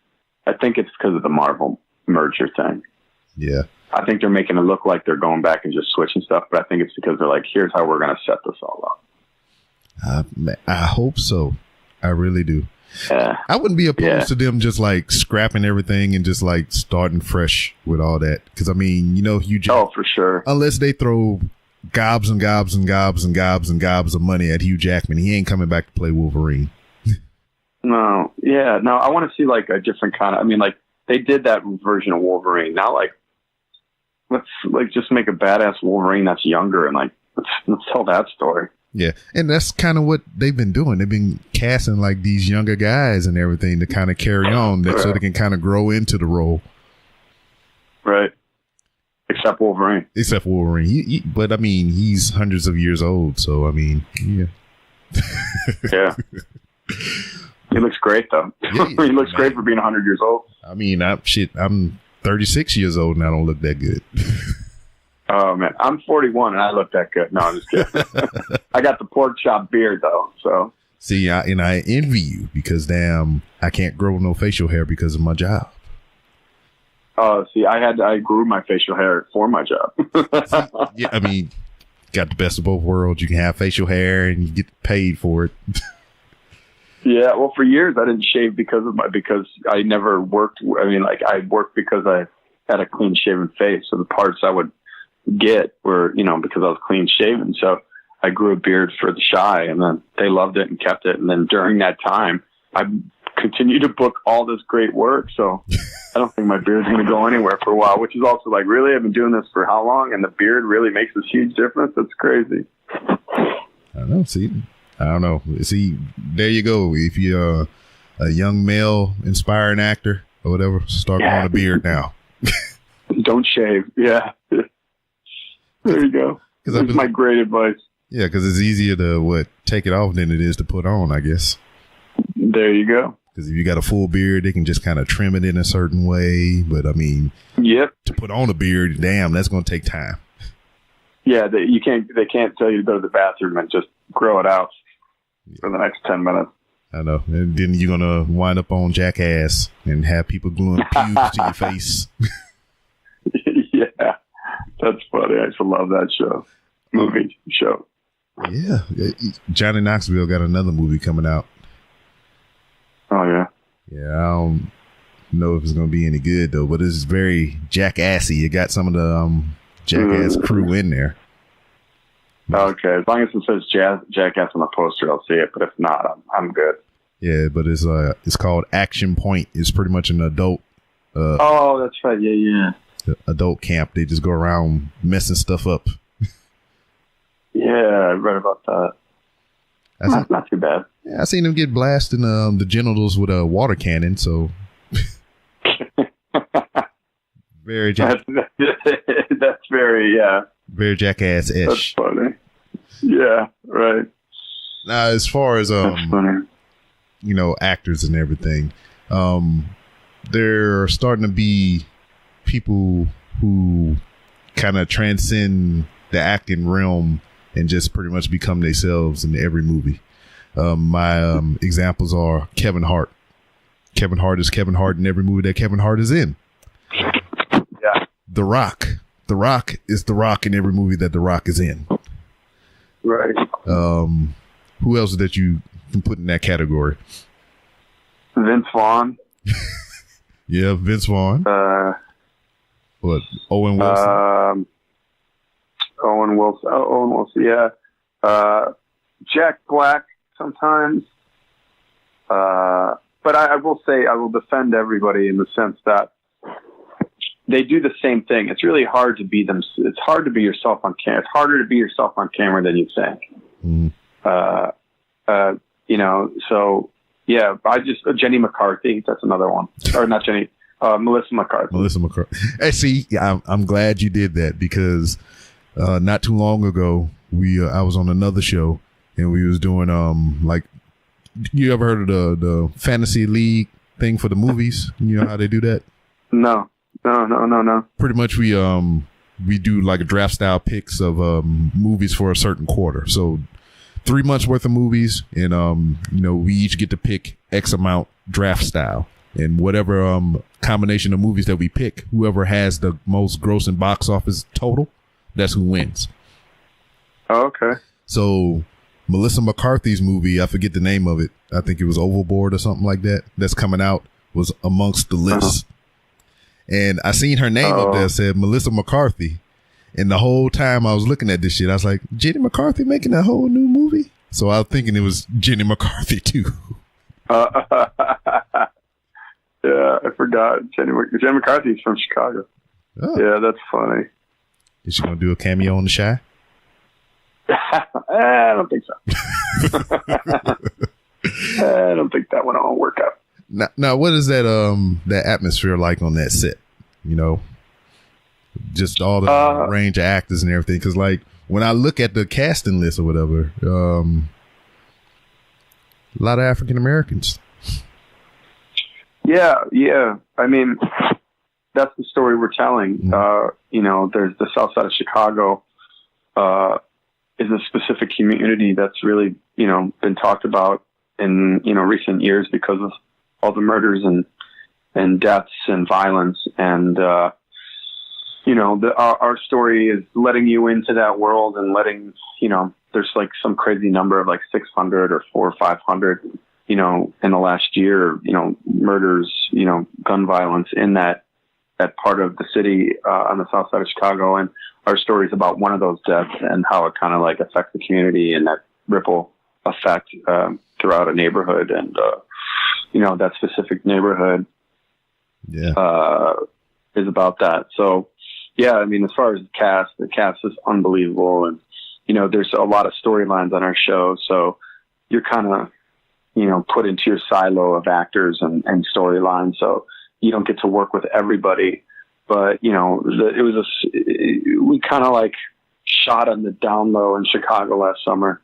I think it's because of the Marvel merger thing. Yeah. I think they're making it look like they're going back and just switching stuff, but I think it's because they're like, here's how we're going to set this all up. I hope so. I really do. Yeah. I wouldn't be opposed to them just like scrapping everything and just like starting fresh with all that. Because I mean, you know, Hugh Jackman. Oh, for sure. Unless they throw gobs and gobs and gobs and gobs and gobs of money at Hugh Jackman, he ain't coming back to play Wolverine. No. Yeah. No, I want to see like a different kind of, I mean, like they did that version of Wolverine. Now, like, let's like just make a badass Wolverine that's younger and like let's tell that story. Yeah, and that's kind of what they've been doing. They've been casting like these younger guys and everything to kind of carry on, so they can kind of grow into the role. Right. Except Wolverine. Except Wolverine, but I mean, he's hundreds of years old, so I mean, yeah. Yeah. He looks great though. Yeah, he looks great for being 100 years old. I mean, I'm 36 years old and I don't look that good. Oh man, I'm 41 and I look that good. No, I'm just kidding. I got the pork chop beard though, so. See, I envy you because damn, I can't grow no facial hair because of my job. Oh, see, I grew my facial hair for my job. Yeah, I mean, got the best of both worlds. You can have facial hair and you get paid for it. Yeah, well, for years I didn't shave because I never worked. I mean, like I worked because I had a clean shaven face, so the parts I would get were, you know, because I was clean shaven. So I grew a beard for the Shy, and then they loved it and kept it. And then during that time, I continued to book all this great work. So I don't think my beard's going to go anywhere for a while. Which is also like, really, I've been doing this for how long? And the beard really makes this huge difference. That's crazy. I don't know. See. I don't know. See, there you go. If you're a young male inspiring actor or whatever, start growing a beard now. Don't shave. Yeah. There you go. That's my great advice. Yeah, because it's easier to take it off than it is to put on, I guess. There you go. Because if you got a full beard, they can just kind of trim it in a certain way. But I mean, to put on a beard, damn, that's going to take time. Yeah, they can't tell you to go to the bathroom and just grow it out for the next 10 minutes. I know. And then you're going to wind up on Jackass and have people gluing pubes to your face. Yeah, that's funny. I used to love that show. Yeah. Johnny Knoxville got another movie coming out. Oh, yeah? Yeah, I don't know if it's going to be any good, though, but it's very Jackassy. It got some of the Jackass crew in there. Okay, as long as it says Jackass on the poster, I'll see it. But if not, I'm good. Yeah, but it's called Action Point. It's pretty much an adult. Oh, that's right. Yeah. Adult camp. They just go around messing stuff up. Yeah, I read about that. That's not too bad. Yeah, I seen them get blasted in the genitals with a water cannon. So very that's very very Jackass-ish. That's funny. Yeah, right. Now, as far as actors and everything, there are starting to be people who kind of transcend the acting realm and just pretty much become themselves in every movie. My examples are Kevin Hart. Kevin Hart is Kevin Hart in every movie that Kevin Hart is in. Yeah. The Rock. The Rock is The Rock in every movie that The Rock is in. Right. Who else that you can put in that category? Vince Vaughn. Yeah, Vince Vaughn. What? Owen Wilson. Owen Wilson. Yeah. Jack Black sometimes. But I will say I will defend everybody in the sense that they do the same thing. It's really hard to be them. It's hard to be yourself on camera. It's harder to be yourself on camera than you think. So yeah, Jenny McCarthy. That's another one, or not Jenny. Melissa McCarthy. Melissa McCarthy. Hey, see, I'm glad you did that because not too long ago I was on another show and we was doing like, you ever heard of the fantasy league thing for the movies? You know how they do that? No. Pretty much we do like a draft style picks of movies for a certain quarter. So 3 months worth of movies, and we each get to pick X amount draft style, and whatever combination of movies that we pick, whoever has the most grossing box office total, that's who wins. Oh, okay. So Melissa McCarthy's movie, I forget the name of it. I think it was Overboard or something like that. That's coming out, was amongst the list. And I seen her name up there, said Melissa McCarthy. And the whole time I was looking at this shit, I was like, Jenny McCarthy making a whole new movie? So I was thinking it was Jenny McCarthy too. Yeah, I forgot. Jenny McCarthy's from Chicago. Oh. Yeah, that's funny. Is she going to do a cameo on The Chi? I don't think so. I don't think that one will work out. Now, what is that atmosphere like on that set? Just all the range of actors and everything. Because like when I look at the casting list or whatever, a lot of African Americans. Yeah. I mean, that's the story we're telling. There's the South Side of Chicago. Is a specific community that's really, been talked about in, recent years because of all the murders and deaths and violence. And, our story is letting you into that world and letting, there's like some crazy number of like 600 or 400 or 500, in the last year, murders, gun violence in that part of the city, on the south side of Chicago. And our story is about one of those deaths and how it kind of like affects the community and that ripple effect, throughout a neighborhood. And, that specific neighborhood, is about that. So, yeah, I mean, as far as the cast is unbelievable. And, there's a lot of storylines on our show. So you're kind of, put into your silo of actors and storylines. So you don't get to work with everybody. But, we kind of like shot on the down low in Chicago last summer.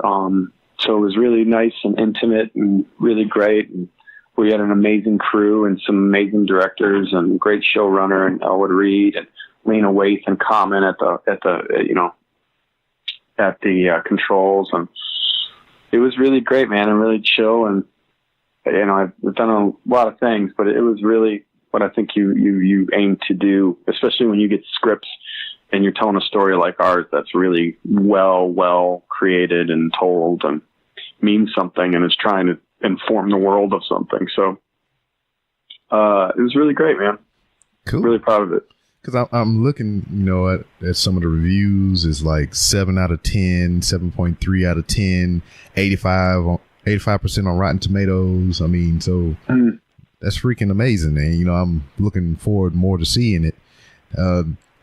So it was really nice and intimate and really great. And we had an amazing crew and some amazing directors and great showrunner and Elwood Reed and Lena Waithe and Common at the controls. And it was really great, man, and really chill. And, I've done a lot of things, but it was really what I think you aim to do, especially when you get scripts and you're telling a story like ours that's really well created and told and means something and is trying to inform the world of something. So it was really great, man. Cool. Really proud of it. Because I'm looking, at some of the reviews. It's like 7 out of 10, 7.3 out of 10, 85% on Rotten Tomatoes. I mean, so that's freaking amazing. And, I'm looking forward more to seeing it.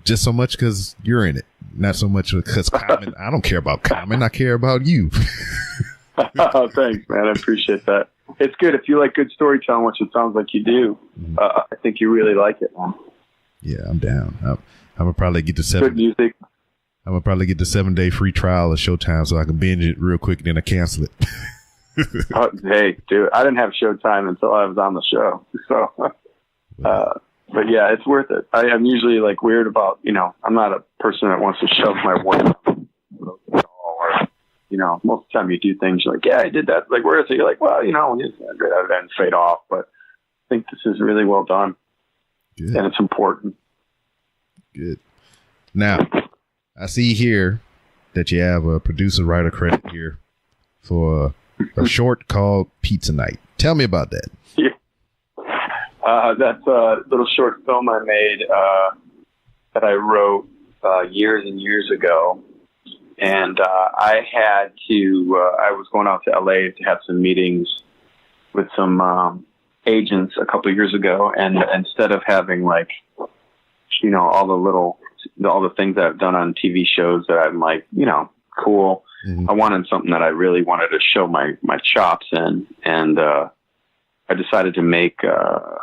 Just so much because you're in it. Not so much because Common. I don't care about Common. I care about you. Oh, thanks, man. I appreciate that. It's good. If you like good storytelling, which it sounds like you do, I think you really like it, man. Yeah, I'm down. I'm gonna probably get the good music. I'm gonna probably get the 7-day free trial of Showtime so I can binge it real quick and then I cancel it. Hey, dude, I didn't have Showtime until I was on the show. So, but yeah, it's worth it. I'm usually like weird about, I'm not a person that wants to shove my work. Most of the time you do things, you're like, yeah, I did that. Like, where is it? You're like, well, it's great. I didn't fade off, but I think this is really well done. Good. And it's important. Good. Now, I see here that you have a producer writer credit here for a short called Pizza Night. Tell me about that. Yeah. That's a little short film I made that I wrote years and years ago. And I was going out to LA to have some meetings with some agents a couple of years ago. And instead of having like, all the things that I've done on TV shows that I'm like, cool, I wanted something that I really wanted to show my chops in. And I decided to make a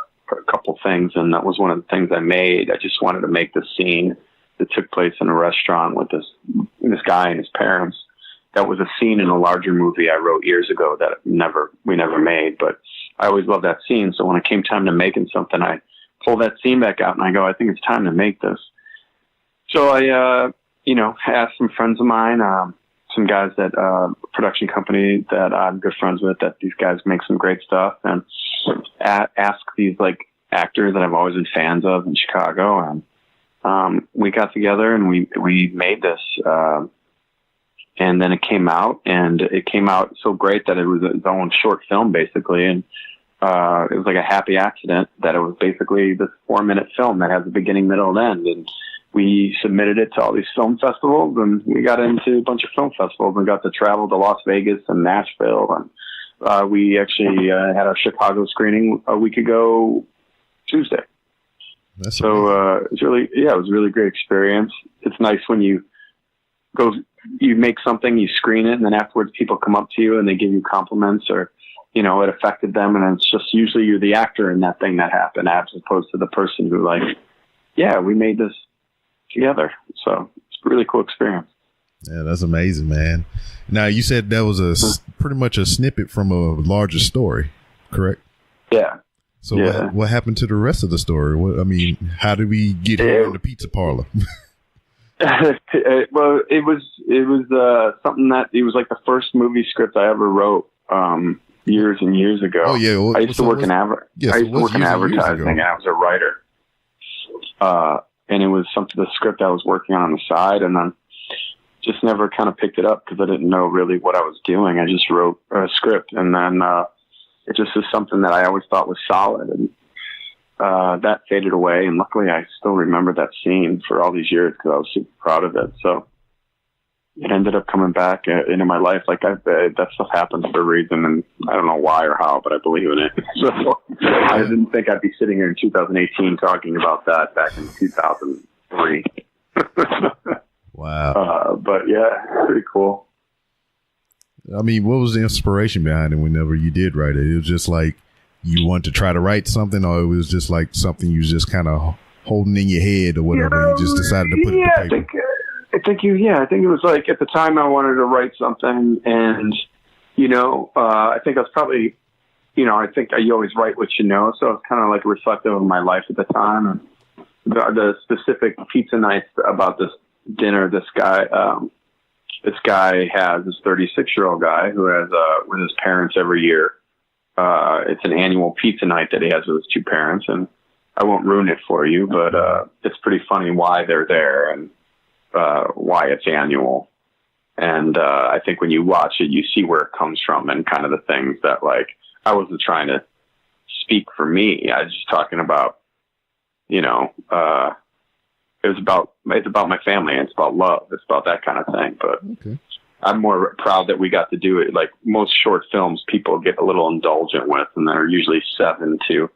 couple things, and that was one of the things I made. I just wanted to make this scene that took place in a restaurant with this guy and his parents. That was a scene in a larger movie I wrote years ago that we never made, but I always loved that scene. So when it came time to making something, I pull that scene back out and I go, I think it's time to make this. So I, asked some friends of mine, some guys that production company that I'm good friends with, that these guys make some great stuff, and ask these like actors that I've always been fans of in Chicago. And we got together and we made this, and then it came out so great that it was its own short film basically. And it was like a happy accident that it was basically this 4-minute film that has a beginning, middle, and end. And we submitted it to all these film festivals, and we got into a bunch of film festivals and got to travel to Las Vegas and Nashville. And we actually had our Chicago screening a week ago Tuesday. That's so it was a really great experience. It's nice when you make something, you screen it, and then afterwards people come up to you and they give you compliments, or it affected them, and it's just usually you're the actor in that thing that happened, as opposed to the person who we made this together. So it's a really cool experience. Yeah, that's amazing, man. Now, you said that was pretty much a snippet from a larger story, correct? Yeah. So what happened to the rest of the story? How did we get here in the pizza parlor? Well, it was something that it was like the first movie script I ever wrote years and years ago. Oh yeah, I used to work in advertising, and I was a writer. And it was the script I was working on the side, and then just never kind of picked it up because I didn't know really what I was doing. I just wrote a script, and then it just was something that I always thought was solid, and that faded away. And luckily, I still remember that scene for all these years because I was super proud of it. So it ended up coming back into my life. That stuff happens for a reason, and I don't know why or how, but I believe in it. So I didn't think I'd be sitting here in 2018 talking about that back in 2003. Wow. But yeah, pretty cool. What was the inspiration behind it whenever you did write it? It was just like you wanted to try to write something, or it was just like something you just kind of holding in your head or whatever, you just decided to put it to paper? I think it was like at the time I wanted to write something, and I think I was probably, I think you always write what you know, so it's kind of like reflective of my life at the time, and the specific pizza nights about this dinner. This guy has this 36-year-old guy who has with his parents every year. It's an annual pizza night that he has with his two parents, and I won't ruin it for you, but it's pretty funny why they're there and why it's annual. And I think when you watch it, you see where it comes from and kind of the things that, like, I wasn't trying to speak for me. I was just talking about, it's about my family, and it's about love. It's about that kind of thing. But okay. I'm more proud that we got to do it. Like most short films, people get a little indulgent with, and they're usually 7 to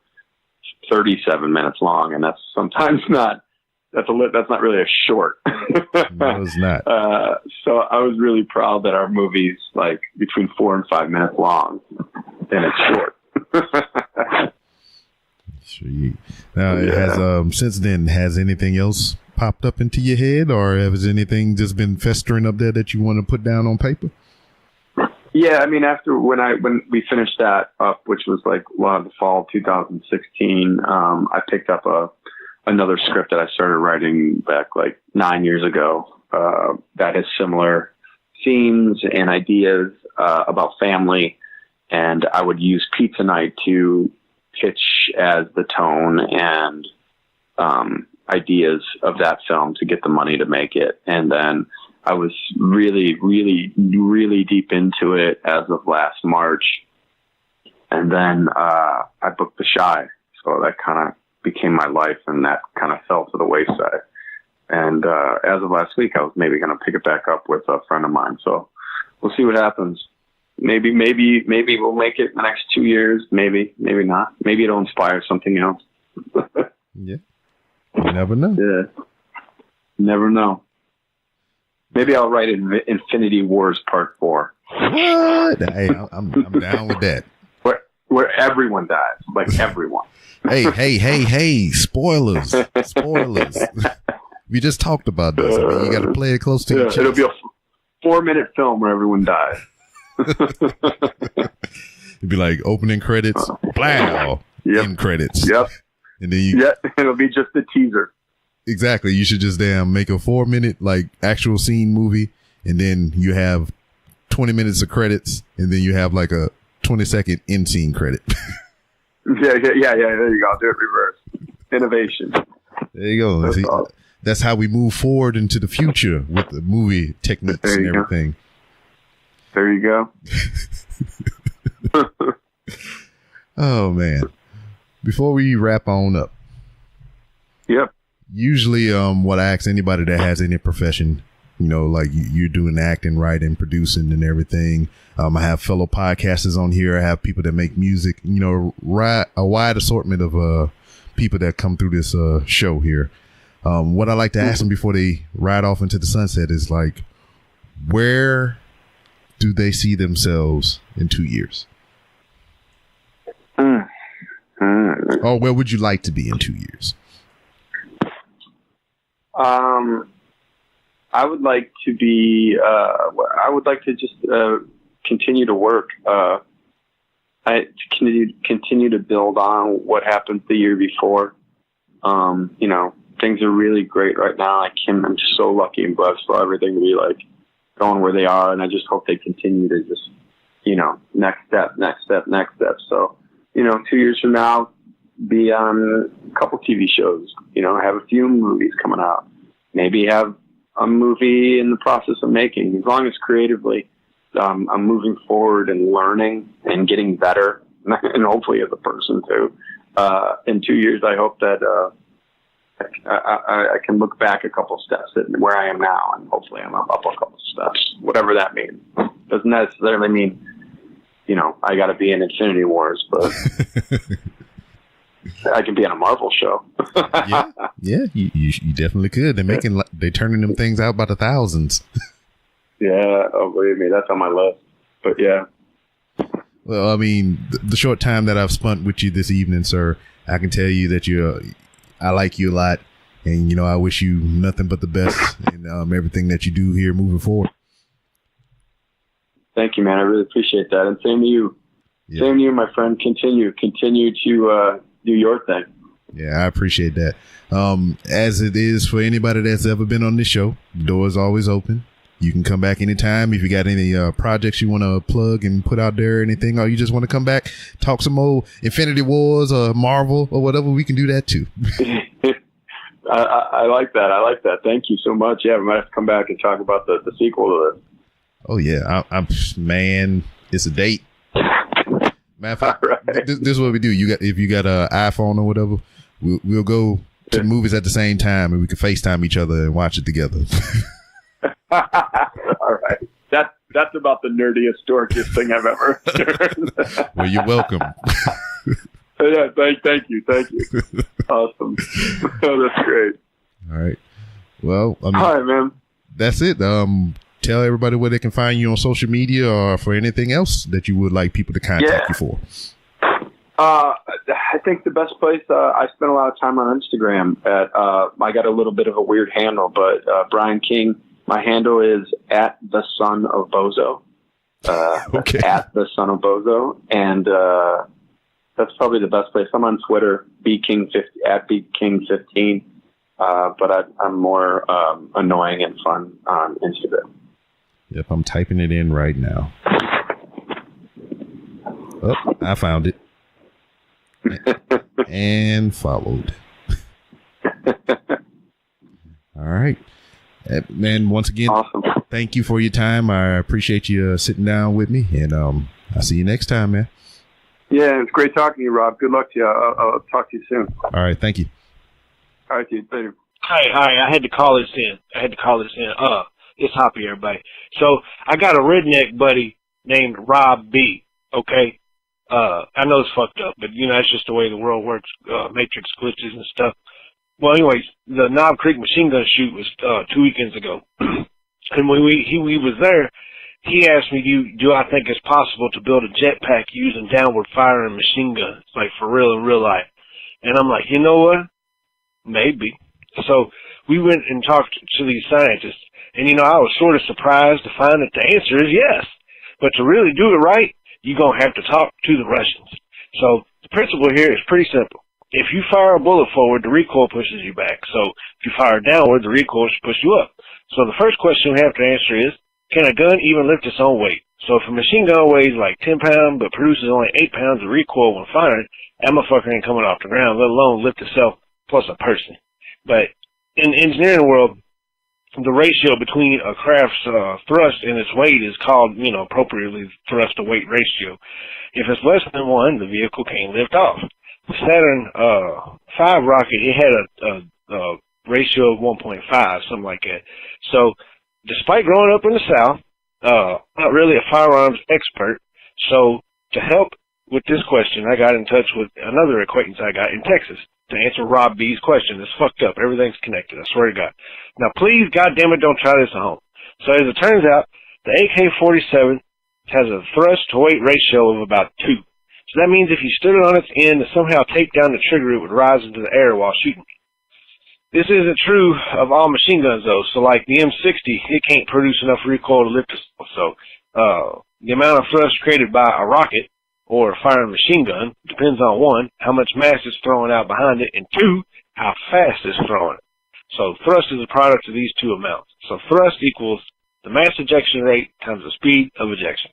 37 minutes long, and that's sometimes not. That's not really a short. No, it's not. So I was really proud that our movie's like between 4 and 5 minutes long, and it's short. Sweet. Now, it has since then, has anything else popped up into your head, or has anything just been festering up there that you want to put down on paper? Yeah, after when we finished that up, which was like the fall of 2016, I picked up another script that I started writing back like 9 years ago that has similar themes and ideas about family, and I would use Pizza Night to pitch as the tone and ideas of that film to get the money to make it. And then I was really, really, really deep into it as of last March. And then I booked The Shy. So that kind of became my life, and that kind of fell to the wayside. And as of last week, I was maybe going to pick it back up with a friend of mine. So we'll see what happens. Maybe we'll make it in the next 2 years. Maybe not. Maybe it'll inspire something else. Yeah. You never know. Yeah. Never know. Maybe I'll write Infinity Wars Part 4. What? Hey, I'm down with that. Where everyone dies, like everyone. Hey! Spoilers! We just talked about this. I mean, you got to play it close to your chest. It'll be a 4-minute film where everyone dies. It'd be like opening credits, blow, end credits. Yep. And then it'll be just a teaser. Exactly. You should just make a 4-minute like actual scene movie, and then you have 20 minutes of credits, and then you have like a 20-second end scene credit. Yeah. There you go. Do it reverse. Innovation. There you go. That's awesome. That's how we move forward into the future with the movie techniques and everything. There you go. Oh man. Before we wrap on up. Yep. Usually what I ask anybody that has any profession, like you're doing acting, writing, producing and everything. I have fellow podcasters on here. I have people that make music, a wide assortment of people that come through this show here. What I like to ask them before they ride off into the sunset is like, where do they see themselves in 2 years? Or where would you like to be in 2 years? I would like to be, I would like to just continue to work. I continue to build on what happened the year before. Things are really great right now. I'm just so lucky and blessed for everything to be like going where they are. And I just hope they continue to just, next step. So, 2 years from now, be on a couple TV shows, have a few movies coming out, maybe have a movie in the process of making. As long as creatively, I'm moving forward and learning and getting better, and hopefully as a person too. In 2 years, I hope that I can look back a couple steps at where I am now, and hopefully I'm up a couple steps, whatever that means. Doesn't necessarily mean, I got to be in Infinity Wars, but I can be on a Marvel show. Yeah, you definitely could. They're turning them things out by the thousands. Yeah, believe me, that's on my list. But yeah. Well, I mean, the short time that I've spent with you this evening, sir, I can tell you that I like you a lot, and I wish you nothing but the best in everything that you do here moving forward. Thank you, man. I really appreciate that, and same to you. Yeah. Same to you, my friend. Continue to do your thing. Yeah, I appreciate that. As it is for anybody that's ever been on this show, the door is always open. You can come back anytime. If you got any projects you want to plug and put out there or anything, or you just want to come back, talk some old Infinity Wars or Marvel or whatever, we can do that too. I like that. I like that. Thank you so much. Yeah, we might have to come back and talk about the sequel to this. Oh, yeah. Man, it's a date. Matter of fact, right. This is what we do. If you got an iPhone or whatever, we'll go to the movies at the same time, and we can FaceTime each other and watch it together. All right. That's about the nerdiest, dorkiest thing I've ever heard. Well, you're welcome. Yeah, thank you. Awesome. Oh, that's great. All right. Well, all right, man. That's it. Tell everybody where they can find you on social media or for anything else that you would like people to contact you for. I think the best place, I spend a lot of time on Instagram I got a little bit of a weird handle, but Brian King, my handle is @theSonOfBozo. Okay. @theSonOfBozo. And that's probably the best place. I'm on Twitter, @BKing15, but I'm more annoying and fun on Instagram. Yep, I'm typing it in right now. Oh, I found it. And followed. All right. Man, once again, awesome. Thank you for your time. I appreciate you sitting down with me, and I'll see you next time, man. Yeah, it's great talking to you, Rob. Good luck to you. I'll talk to you soon. All right, thank you. All right, dude. Later. Hi. I had to call this in. It's Hoppy, everybody. So I got a redneck buddy named Rob B. Okay. I know it's fucked up, but that's just the way the world works. Matrix glitches and stuff. Well, anyways, the Knob Creek machine gun shoot was 2 weekends ago. And when we was there, he asked me, do I think it's possible to build a jetpack using downward firing machine guns, like for real in real life? And I'm like, you know what? Maybe. So we went and talked to these scientists, and I was sort of surprised to find that the answer is yes. But to really do it right, you're going to have to talk to the Russians. So the principle here is pretty simple. If you fire a bullet forward, the recoil pushes you back. So if you fire downward, the recoil should push you up. So the first question we have to answer is, can a gun even lift its own weight? So if a machine gun weighs like 10 pounds but produces only 8 pounds of recoil when firing, that motherfucker ain't coming off the ground, let alone lift itself plus a person. But in the engineering world, the ratio between a craft's thrust and its weight is called, appropriately thrust to weight ratio. If it's less than 1, the vehicle can't lift off. The Saturn V rocket, it had a ratio of 1.5, something like that. So despite growing up in the South, not really a firearms expert, so to help with this question, I got in touch with another acquaintance I got in Texas to answer Rob B's question. It's fucked up. Everything's connected. I swear to God. Now, please, goddammit, don't try this at home. So as it turns out, the AK-47 has a thrust-to-weight ratio of about 2. So that means if you stood it on its end and somehow taped down the trigger, it would rise into the air while shooting. This isn't true of all machine guns, though. So like the M60, it can't produce enough recoil to lift itself. So the amount of thrust created by a rocket or a firing machine gun depends on, 1, how much mass is thrown out behind it, and 2, how fast it's thrown. So thrust is a product of these two amounts. So thrust equals the mass ejection rate times the speed of ejection.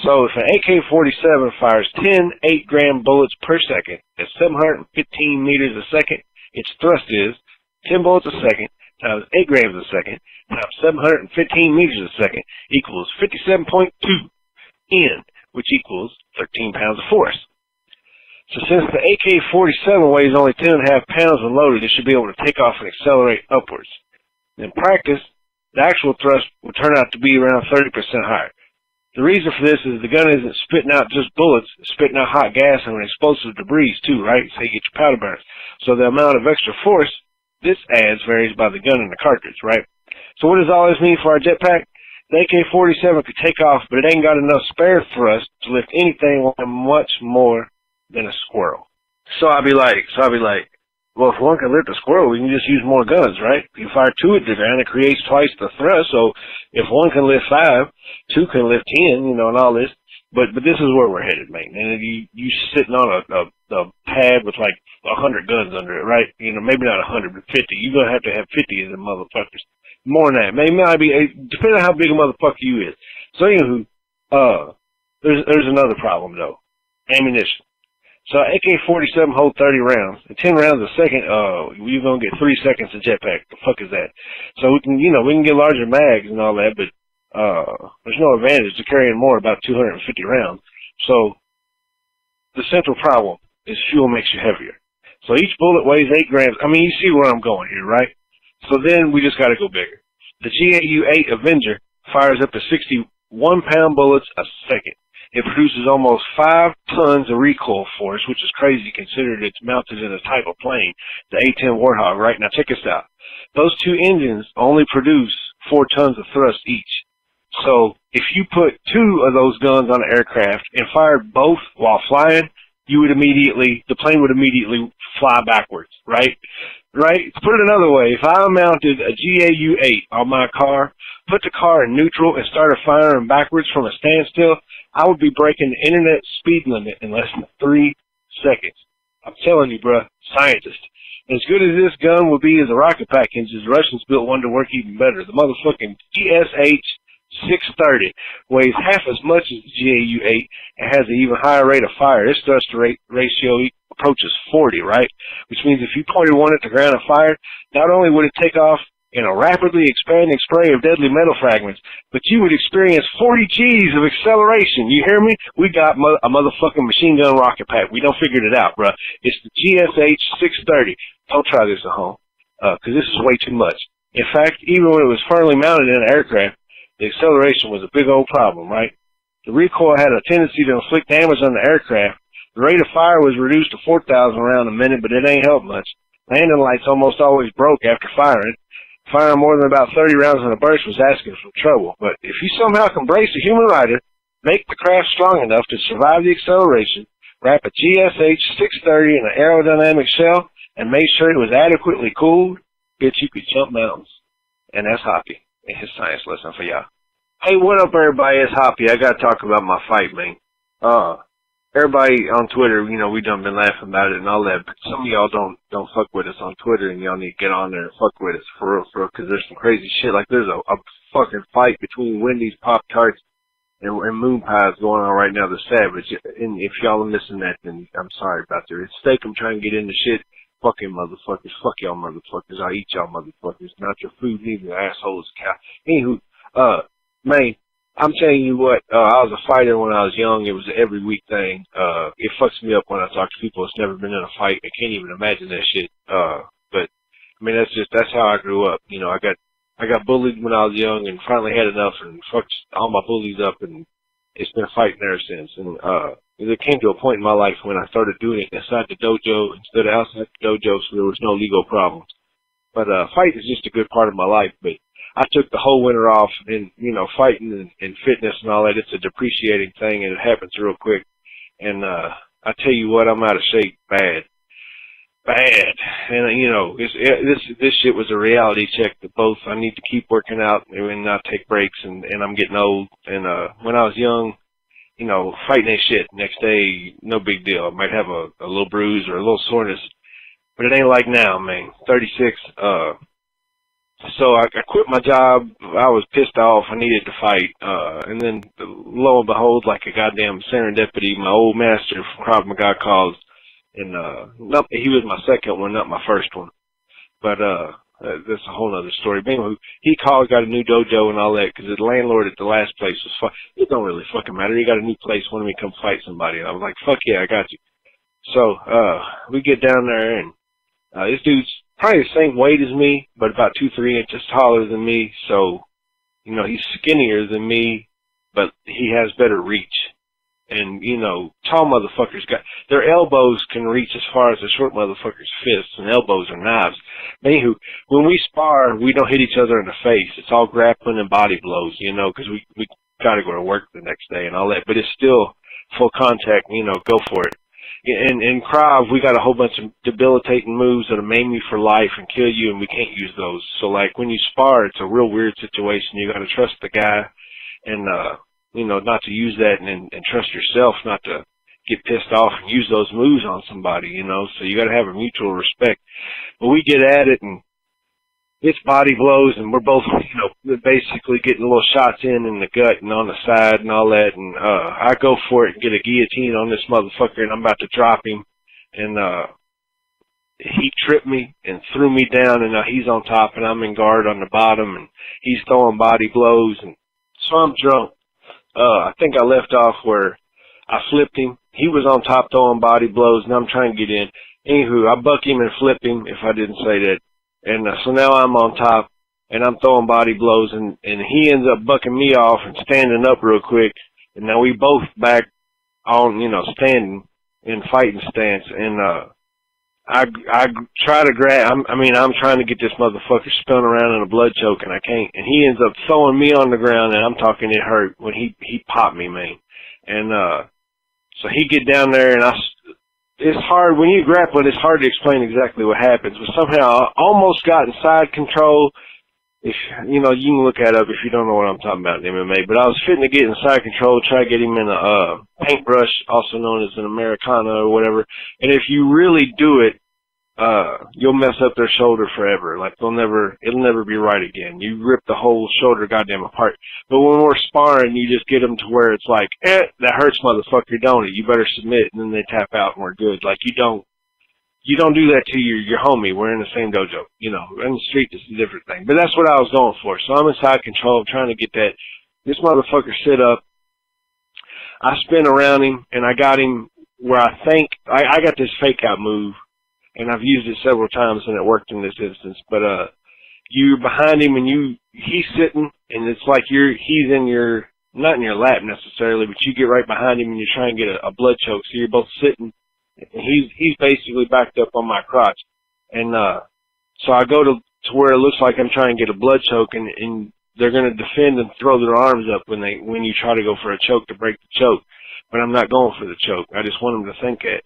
So if an AK-47 fires 10 8-gram bullets per second at 715 meters a second, its thrust is 10 bullets a second times 8 grams a second times 715 meters a second equals 57.2 N, which equals 13 pounds of force. So since the AK-47 weighs only 10.5 pounds when loaded, it should be able to take off and accelerate upwards. In practice, the actual thrust would turn out to be around 30% higher. The reason for this is the gun isn't spitting out just bullets, it's spitting out hot gas and explosive debris too, right? So you get your powder burns. So the amount of extra force this adds varies by the gun and the cartridge, right? So what does all this mean for our jetpack? The AK-47 could take off, but it ain't got enough spare thrust to lift anything much more than a squirrel. So I'll be like, well, if one can lift a squirrel, we can just use more guns, right? You fire 2 at the ground, it creates twice the thrust. So if one can lift 5, 2 can lift 10, and all this. But this is where we're headed, man. And you sitting on a pad with like 100 guns under it, right? Maybe not 100, but 50. You're gonna have to have 50 of them motherfuckers. More than that. Maybe depending on how big a motherfucker you is. So anywho, there's another problem though. Ammunition. So AK-47 holds 30 rounds, and 10 rounds a second, you're gonna get 3 seconds of jetpack. The fuck is that? So we can get larger mags and all that, but there's no advantage to carrying more, about 250 rounds. So the central problem is fuel makes you heavier. So each bullet weighs 8 grams. I mean, you see where I'm going here, right? So then we just gotta go bigger. The GAU-8 Avenger fires up to 61-pound bullets a second. It produces almost 5 tons of recoil force, which is crazy considering it's mounted in a type of plane, the A-10 Warthog, right? Now check this out. Those 2 engines only produce 4 tons of thrust each. So if you put 2 of those guns on an aircraft and fired both while flying, the plane would immediately fly backwards, right? Right? To put it another way, if I mounted a GAU-8 on my car, put the car in neutral, and started firing backwards from a standstill, I would be breaking the internet speed limit in less than 3 seconds. I'm telling you, bruh, scientist. As good as this gun would be as a rocket pack engine, the Russians built one to work even better. The motherfucking GSH-630 weighs half as much as the GAU-8 and has an even higher rate of fire. Its thrust ratio approaches 40, right? Which means if you pointed one at the ground and fired, not only would it take off in a rapidly expanding spray of deadly metal fragments, but you would experience 40 G's of acceleration. You hear me? We got a motherfucking machine gun rocket pack. We don't figured it out, bruh. It's the GSH-630. Don't try this at home, because this is way too much. In fact, even when it was firmly mounted in an aircraft, the acceleration was a big old problem, right? The recoil had a tendency to inflict damage on the aircraft. The rate of fire was reduced to 4,000 rounds a minute, but it ain't helped much. Landing lights almost always broke after firing. firing more than about 30 rounds in a burst was asking for trouble. But if you somehow can brace a human rider, make the craft strong enough to survive the acceleration, wrap a GSH 630 in an aerodynamic shell, and make sure it was adequately cooled, bitch, you could jump mountains. And that's Hoppy and his science lesson for y'all. Hey, what up, everybody? It's Hoppy. I got to talk about my fight, man. Everybody on Twitter, you know, we done been laughing about it and all that, but some of y'all don't fuck with us on Twitter, and y'all need to get on there and fuck with us for real, because there's some crazy shit. Like, there's a fucking fight between Wendy's Pop-Tarts and Moon Pies going on right now, the Savage. And if y'all are missing that, then I'm sorry about that. It's Steak, I'm trying to get into shit. Fucking motherfuckers. Fuck y'all motherfuckers. I eat y'all motherfuckers. Not your food, neither. Assholes, cow. Anywho, man, I'm telling you what, I was a fighter when I was young. It was an every week thing. It fucks me up when I talk to people that's never been in a fight. I can't even imagine that shit. But I mean, that's how I grew up. You know, I got bullied when I was young and finally had enough and fucked all my bullies up, and it's been fighting ever since. And there came to a point in my life when I started doing it inside the dojo instead of outside the dojo, so there was no legal problems. But fighting is just a good part of my life. But I took the whole winter off, and, you know, fighting and fitness and all that, it's a depreciating thing, and it happens real quick. And I tell you what, I'm out of shape bad. And, you know, this shit was a reality check to both. I need to keep working out and not take breaks, and I'm getting old. And when I was young, you know, fighting ain't shit. Next day, no big deal. I might have a little bruise or a little soreness, but it ain't like now, man. 36, so I quit my job. I was pissed off. I needed to fight. And then lo and behold, like a goddamn serendipity, my old master from Krav Maga calls. And, he was my second one, not my first one. But, that's a whole other story. But anyway, he called, got a new dojo and all that, because the landlord at the last place was it don't really fucking matter. He got a new place, wanted me to come fight somebody. I was like, fuck yeah, I got you. So, we get down there, and, this dude's probably the same weight as me, but about 2-3 inches taller than me. So, you know, he's skinnier than me, but he has better reach. And, you know, tall motherfuckers their elbows can reach as far as a short motherfucker's fists, and elbows are knives. Anywho, when we spar, we don't hit each other in the face. It's all grappling and body blows, you know, because we gotta go to work the next day and all that. But it's still full contact, you know, go for it. In Krav, we got a whole bunch of debilitating moves that'll maim you for life and kill you, and we can't use those. So, like, when you spar, it's a real weird situation. You gotta trust the guy, and, you know, not to use that, and trust yourself not to get pissed off and use those moves on somebody, you know. So you got to have a mutual respect. But we get at it, and it's body blows, and we're both, you know, basically getting little shots in the gut and on the side and all that. And I go for it and get a guillotine on this motherfucker, and I'm about to drop him. And he tripped me and threw me down, and now he's on top, and I'm in guard on the bottom, and he's throwing body blows. And so I'm drunk. I think I left off where I flipped him. He was on top throwing body blows, and I'm trying to get in. Anywho, I buck him and flip him, if I didn't say that. And so now I'm on top, and I'm throwing body blows, and he ends up bucking me off and standing up real quick. And now we both back on, you know, standing in fighting stance. And I try to grab, I'm trying to get this motherfucker spun around in a blood choke, and I can't. And he ends up throwing me on the ground, and I'm talking it hurt when he popped me, man. And so he get down there, and it's hard, when you grapple, it's hard to explain exactly what happens. But somehow I almost got in side control. If, you know, you can look that up if you don't know what I'm talking about in MMA. But I was fitting to get in side control, try to get him in a paintbrush, also known as an Americana or whatever. And if you really do it, you'll mess up their shoulder forever. Like, it'll never be right again. You rip the whole shoulder goddamn apart. But when we're sparring, you just get them to where it's like, that hurts, motherfucker, don't it? You better submit, and then they tap out and we're good. Like, you don't do that to your homie. We're in the same dojo. You know, in the street, it's a different thing. But that's what I was going for. So I'm in side control, trying to get that. This motherfucker sit up. I spin around him, and I got him where I think, I got this fake out move. And I've used it several times, and it worked in this instance. But you're behind him, and he's sitting, and it's like he's in not in your lap necessarily, but you get right behind him, and you're trying to get a blood choke. So you're both sitting, and he's basically backed up on my crotch. And so I go to to where it looks like I'm trying to get a blood choke, and they're going to defend and throw their arms up when you try to go for a choke to break the choke. But I'm not going for the choke. I just want him to think it.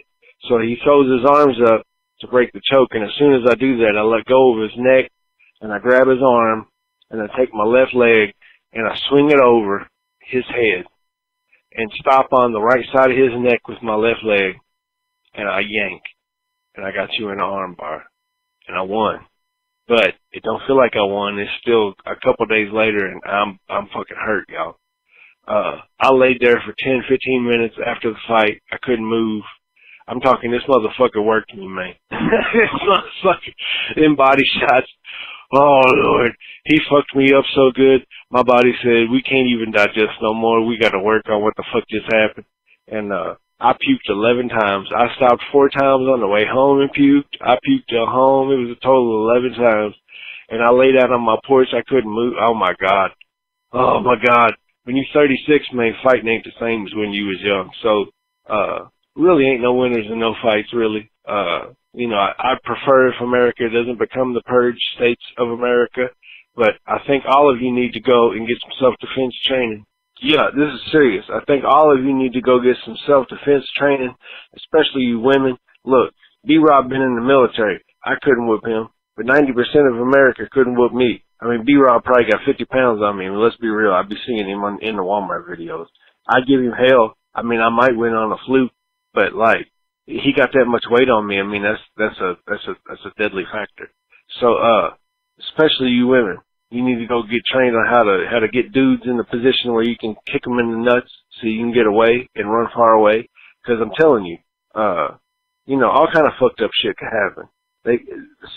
So he throws his arms up to break the choke, and as soon as I do that, I let go of his neck, and I grab his arm, and I take my left leg, and I swing it over his head, and stop on the right side of his neck with my left leg, and I yank, and I got you in the arm bar, and I won. But it don't feel like I won. It's still a couple days later, and I'm fucking hurt, y'all. I laid there for 10, 15 minutes after the fight. I couldn't move. I'm talking, this motherfucker worked me, man. This motherfucker in body shots. Oh, Lord. He fucked me up so good. My body said, we can't even digest no more. We got to work on what the fuck just happened. And I puked 11 times. I stopped 4 times on the way home and puked. I puked at home. It was a total of 11 times. And I laid out on my porch. I couldn't move. Oh, my God. Oh, my God. When you're 36, man, fighting ain't the same as when you was young. So, really ain't no winners and no fights, really. You know, I prefer if America doesn't become the purge states of America, but I think all of you need to go and get some self-defense training. Yeah, this is serious. I think all of you need to go get some self-defense training, especially you women. Look, B-Rob been in the military. I couldn't whip him, but 90% of America couldn't whip me. I mean, B-Rob probably got 50 pounds on me. I mean, let's be real. I'd be seeing him in the Walmart videos. I'd give him hell. I mean, I might win on a fluke, but like, he got that much weight on me. I mean, that's a deadly factor. So, especially you women, you need to go get trained on how to get dudes in the position where you can kick them in the nuts so you can get away and run far away. Cause I'm telling you, you know, all kind of fucked up shit can happen.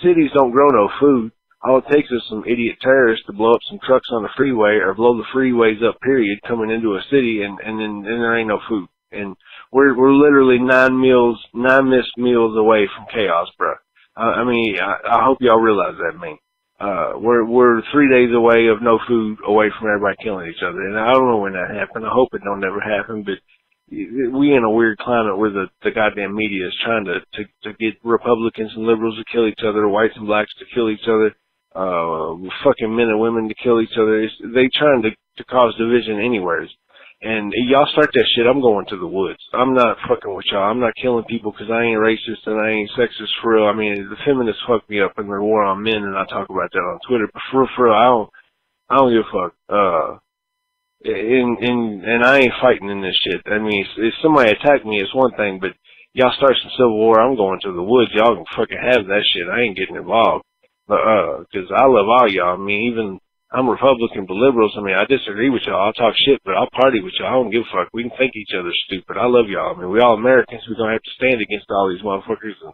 Cities don't grow no food. All it takes is some idiot terrorists to blow up some trucks on the freeway or blow the freeways up, period, coming into a city, and then there ain't no food. And we're literally 9 missed meals away from chaos, bro. I mean, I hope y'all realize that, man. We're 3 days away of no food away from everybody killing each other. And I don't know when that happened. I hope it don't ever happen, but we in a weird climate where the goddamn media is trying to get Republicans and liberals to kill each other, whites and blacks to kill each other, fucking men and women to kill each other. They trying to cause division anywheres. And y'all start that shit, I'm going to the woods. I'm not fucking with y'all. I'm not killing people because I ain't racist and I ain't sexist for real. I mean, the feminists fucked me up in their war on men, and I talk about that on Twitter. But for real, I don't give a fuck. And I ain't fighting in this shit. I mean, if somebody attacked me, it's one thing, but y'all start some civil war, I'm going to the woods. Y'all can fucking have that shit. I ain't getting involved. But, cause I love all y'all. I mean, even, I'm Republican, but liberals, I mean, I disagree with y'all. I'll talk shit, but I'll party with y'all. I don't give a fuck. We can think each other stupid. I love y'all. I mean, we all Americans. We're gonna have to stand against all these motherfuckers, and,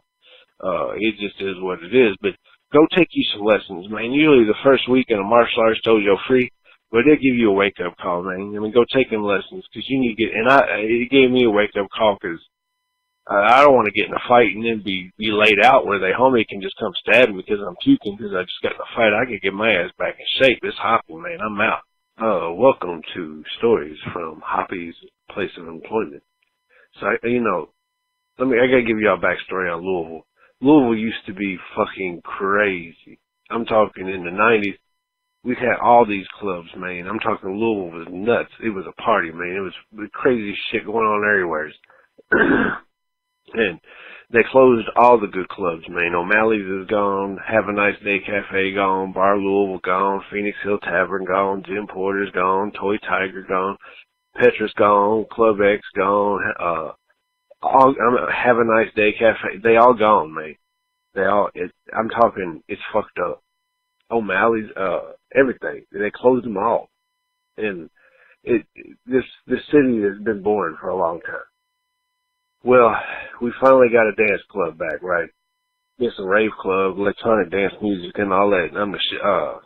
it just is what it is. But go take you some lessons, man. Usually the first week in a martial arts dojo free, but they'll give you a wake-up call, man. I mean, go take them lessons, cause you need to get, and it gave me a wake-up call, cause I don't want to get in a fight and then be laid out where they homie can just come stab me because I'm puking because I just got in a fight. I can get my ass back in shape. It's Hoppy, man. I'm out. Welcome to Stories from Hoppy's Place of Employment. So, you know, I gotta give y'all a backstory on Louisville. Louisville used to be fucking crazy. I'm talking in the 90s. We had all these clubs, man. I'm talking Louisville was nuts. It was a party, man. It was the craziest shit going on everywhere. And they closed all the good clubs, man. O'Malley's is gone, Have a Nice Day Cafe gone, Bar Louisville gone, Phoenix Hill Tavern gone, Jim Porter's gone, Toy Tiger gone, Petra's gone, Club X gone, Have a Nice Day Cafe. They all gone, man. I'm talking, it's fucked up. O'Malley's, everything. They closed them all. And this city has been boring for a long time. Well, we finally got a dance club back, right? It's a rave club, electronic dance music and all that. And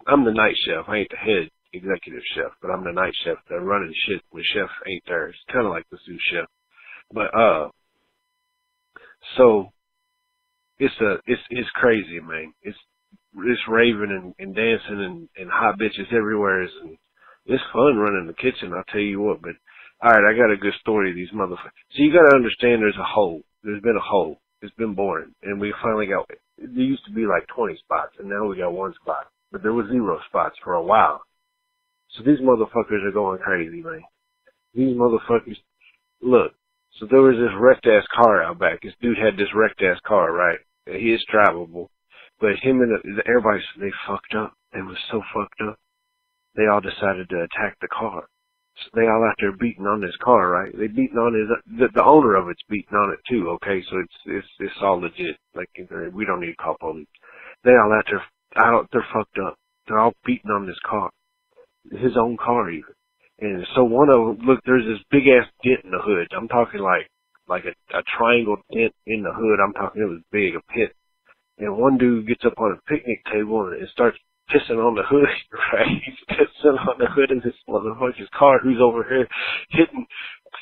I'm the night chef. I ain't the head executive chef, but I'm the night chef. They're running shit when chef ain't there. It's kind of like the sous chef. But, so it's crazy, man. It's raving and dancing and hot bitches everywhere. And it's fun running the kitchen, I'll tell you what, but alright, I got a good story of these motherfuckers. So you gotta understand there's a hole. There's been a hole. It's been boring. And we finally got there used to be like 20 spots, and now we got 1 spot. But there was 0 spots for a while. So these motherfuckers are going crazy, man. These motherfuckers, look, so there was this wrecked-ass car out back. This dude had this wrecked-ass car, right? He is drivable. But him and everybody, they fucked up. They was so fucked up. They all decided to attack the car. So they all out there beating on this car, right? They beating on the owner of it's beating on it too, okay? So it's all legit. Like, we don't need to call police. They all out there, they're fucked up. They're all beating on this car. His own car even. And so one of them, look, there's this big ass dent in the hood. I'm talking like a triangle dent in the hood. I'm talking it was big, a pit. And one dude gets up on a picnic table and starts pissing on the hood, right? He's pissing on the hood of this motherfucker's car who's over here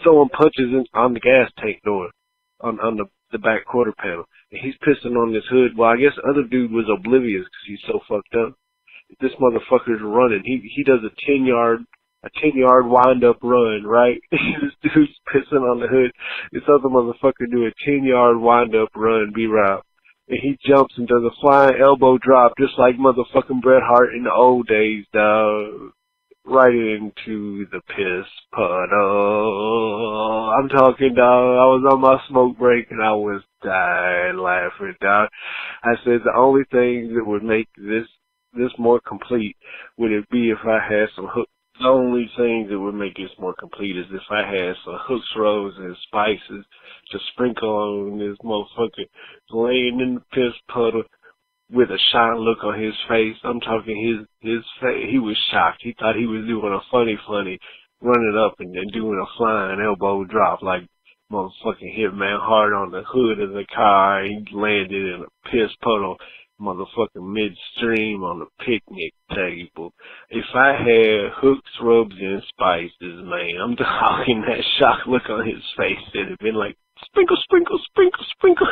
throwing punches on the gas tank door on the back quarter panel. And he's pissing on this hood. Well, I guess the other dude was oblivious because he's so fucked up. This motherfucker's running. He does a 10-yard wind-up run, right? This dude's pissing on the hood. This other motherfucker do a 10-yard wind-up run, B-Rob. And he jumps and does a flying elbow drop just like motherfucking Bret Hart in the old days, dog. Right into the piss puddle. I'm talking, dog. I was on my smoke break and I was dying laughing, dog. I said the only thing that would make this more complete would it be if I had some hooks. The only thing that would make this more complete is if I had some hooks, rose, and spices to sprinkle on this motherfucker laying in the piss puddle with a shy look on his face. I'm talking his face. He was shocked. He thought he was doing a funny, running up and doing a flying elbow drop like motherfucking Hitman Hart on the hood of the car. He landed in a piss puddle motherfucking midstream on the picnic table. If I had hooks, rubs, and spices, man, I'm talking that shock look on his face. It'd have been like, sprinkle, sprinkle, sprinkle, sprinkle.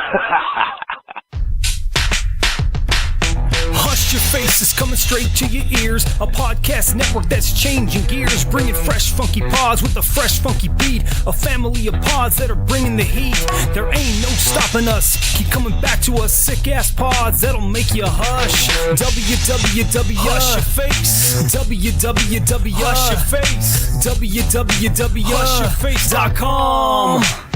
Hush Your Face is coming straight to your ears. A podcast network that's changing gears, bringing fresh funky pods with a fresh funky beat. A family of pods that are bringing the heat. There ain't no stopping us. Keep coming back to us, sick ass pods that'll make you hush. www Hush Your Face. www Hush Your Face. www hushyourface.com.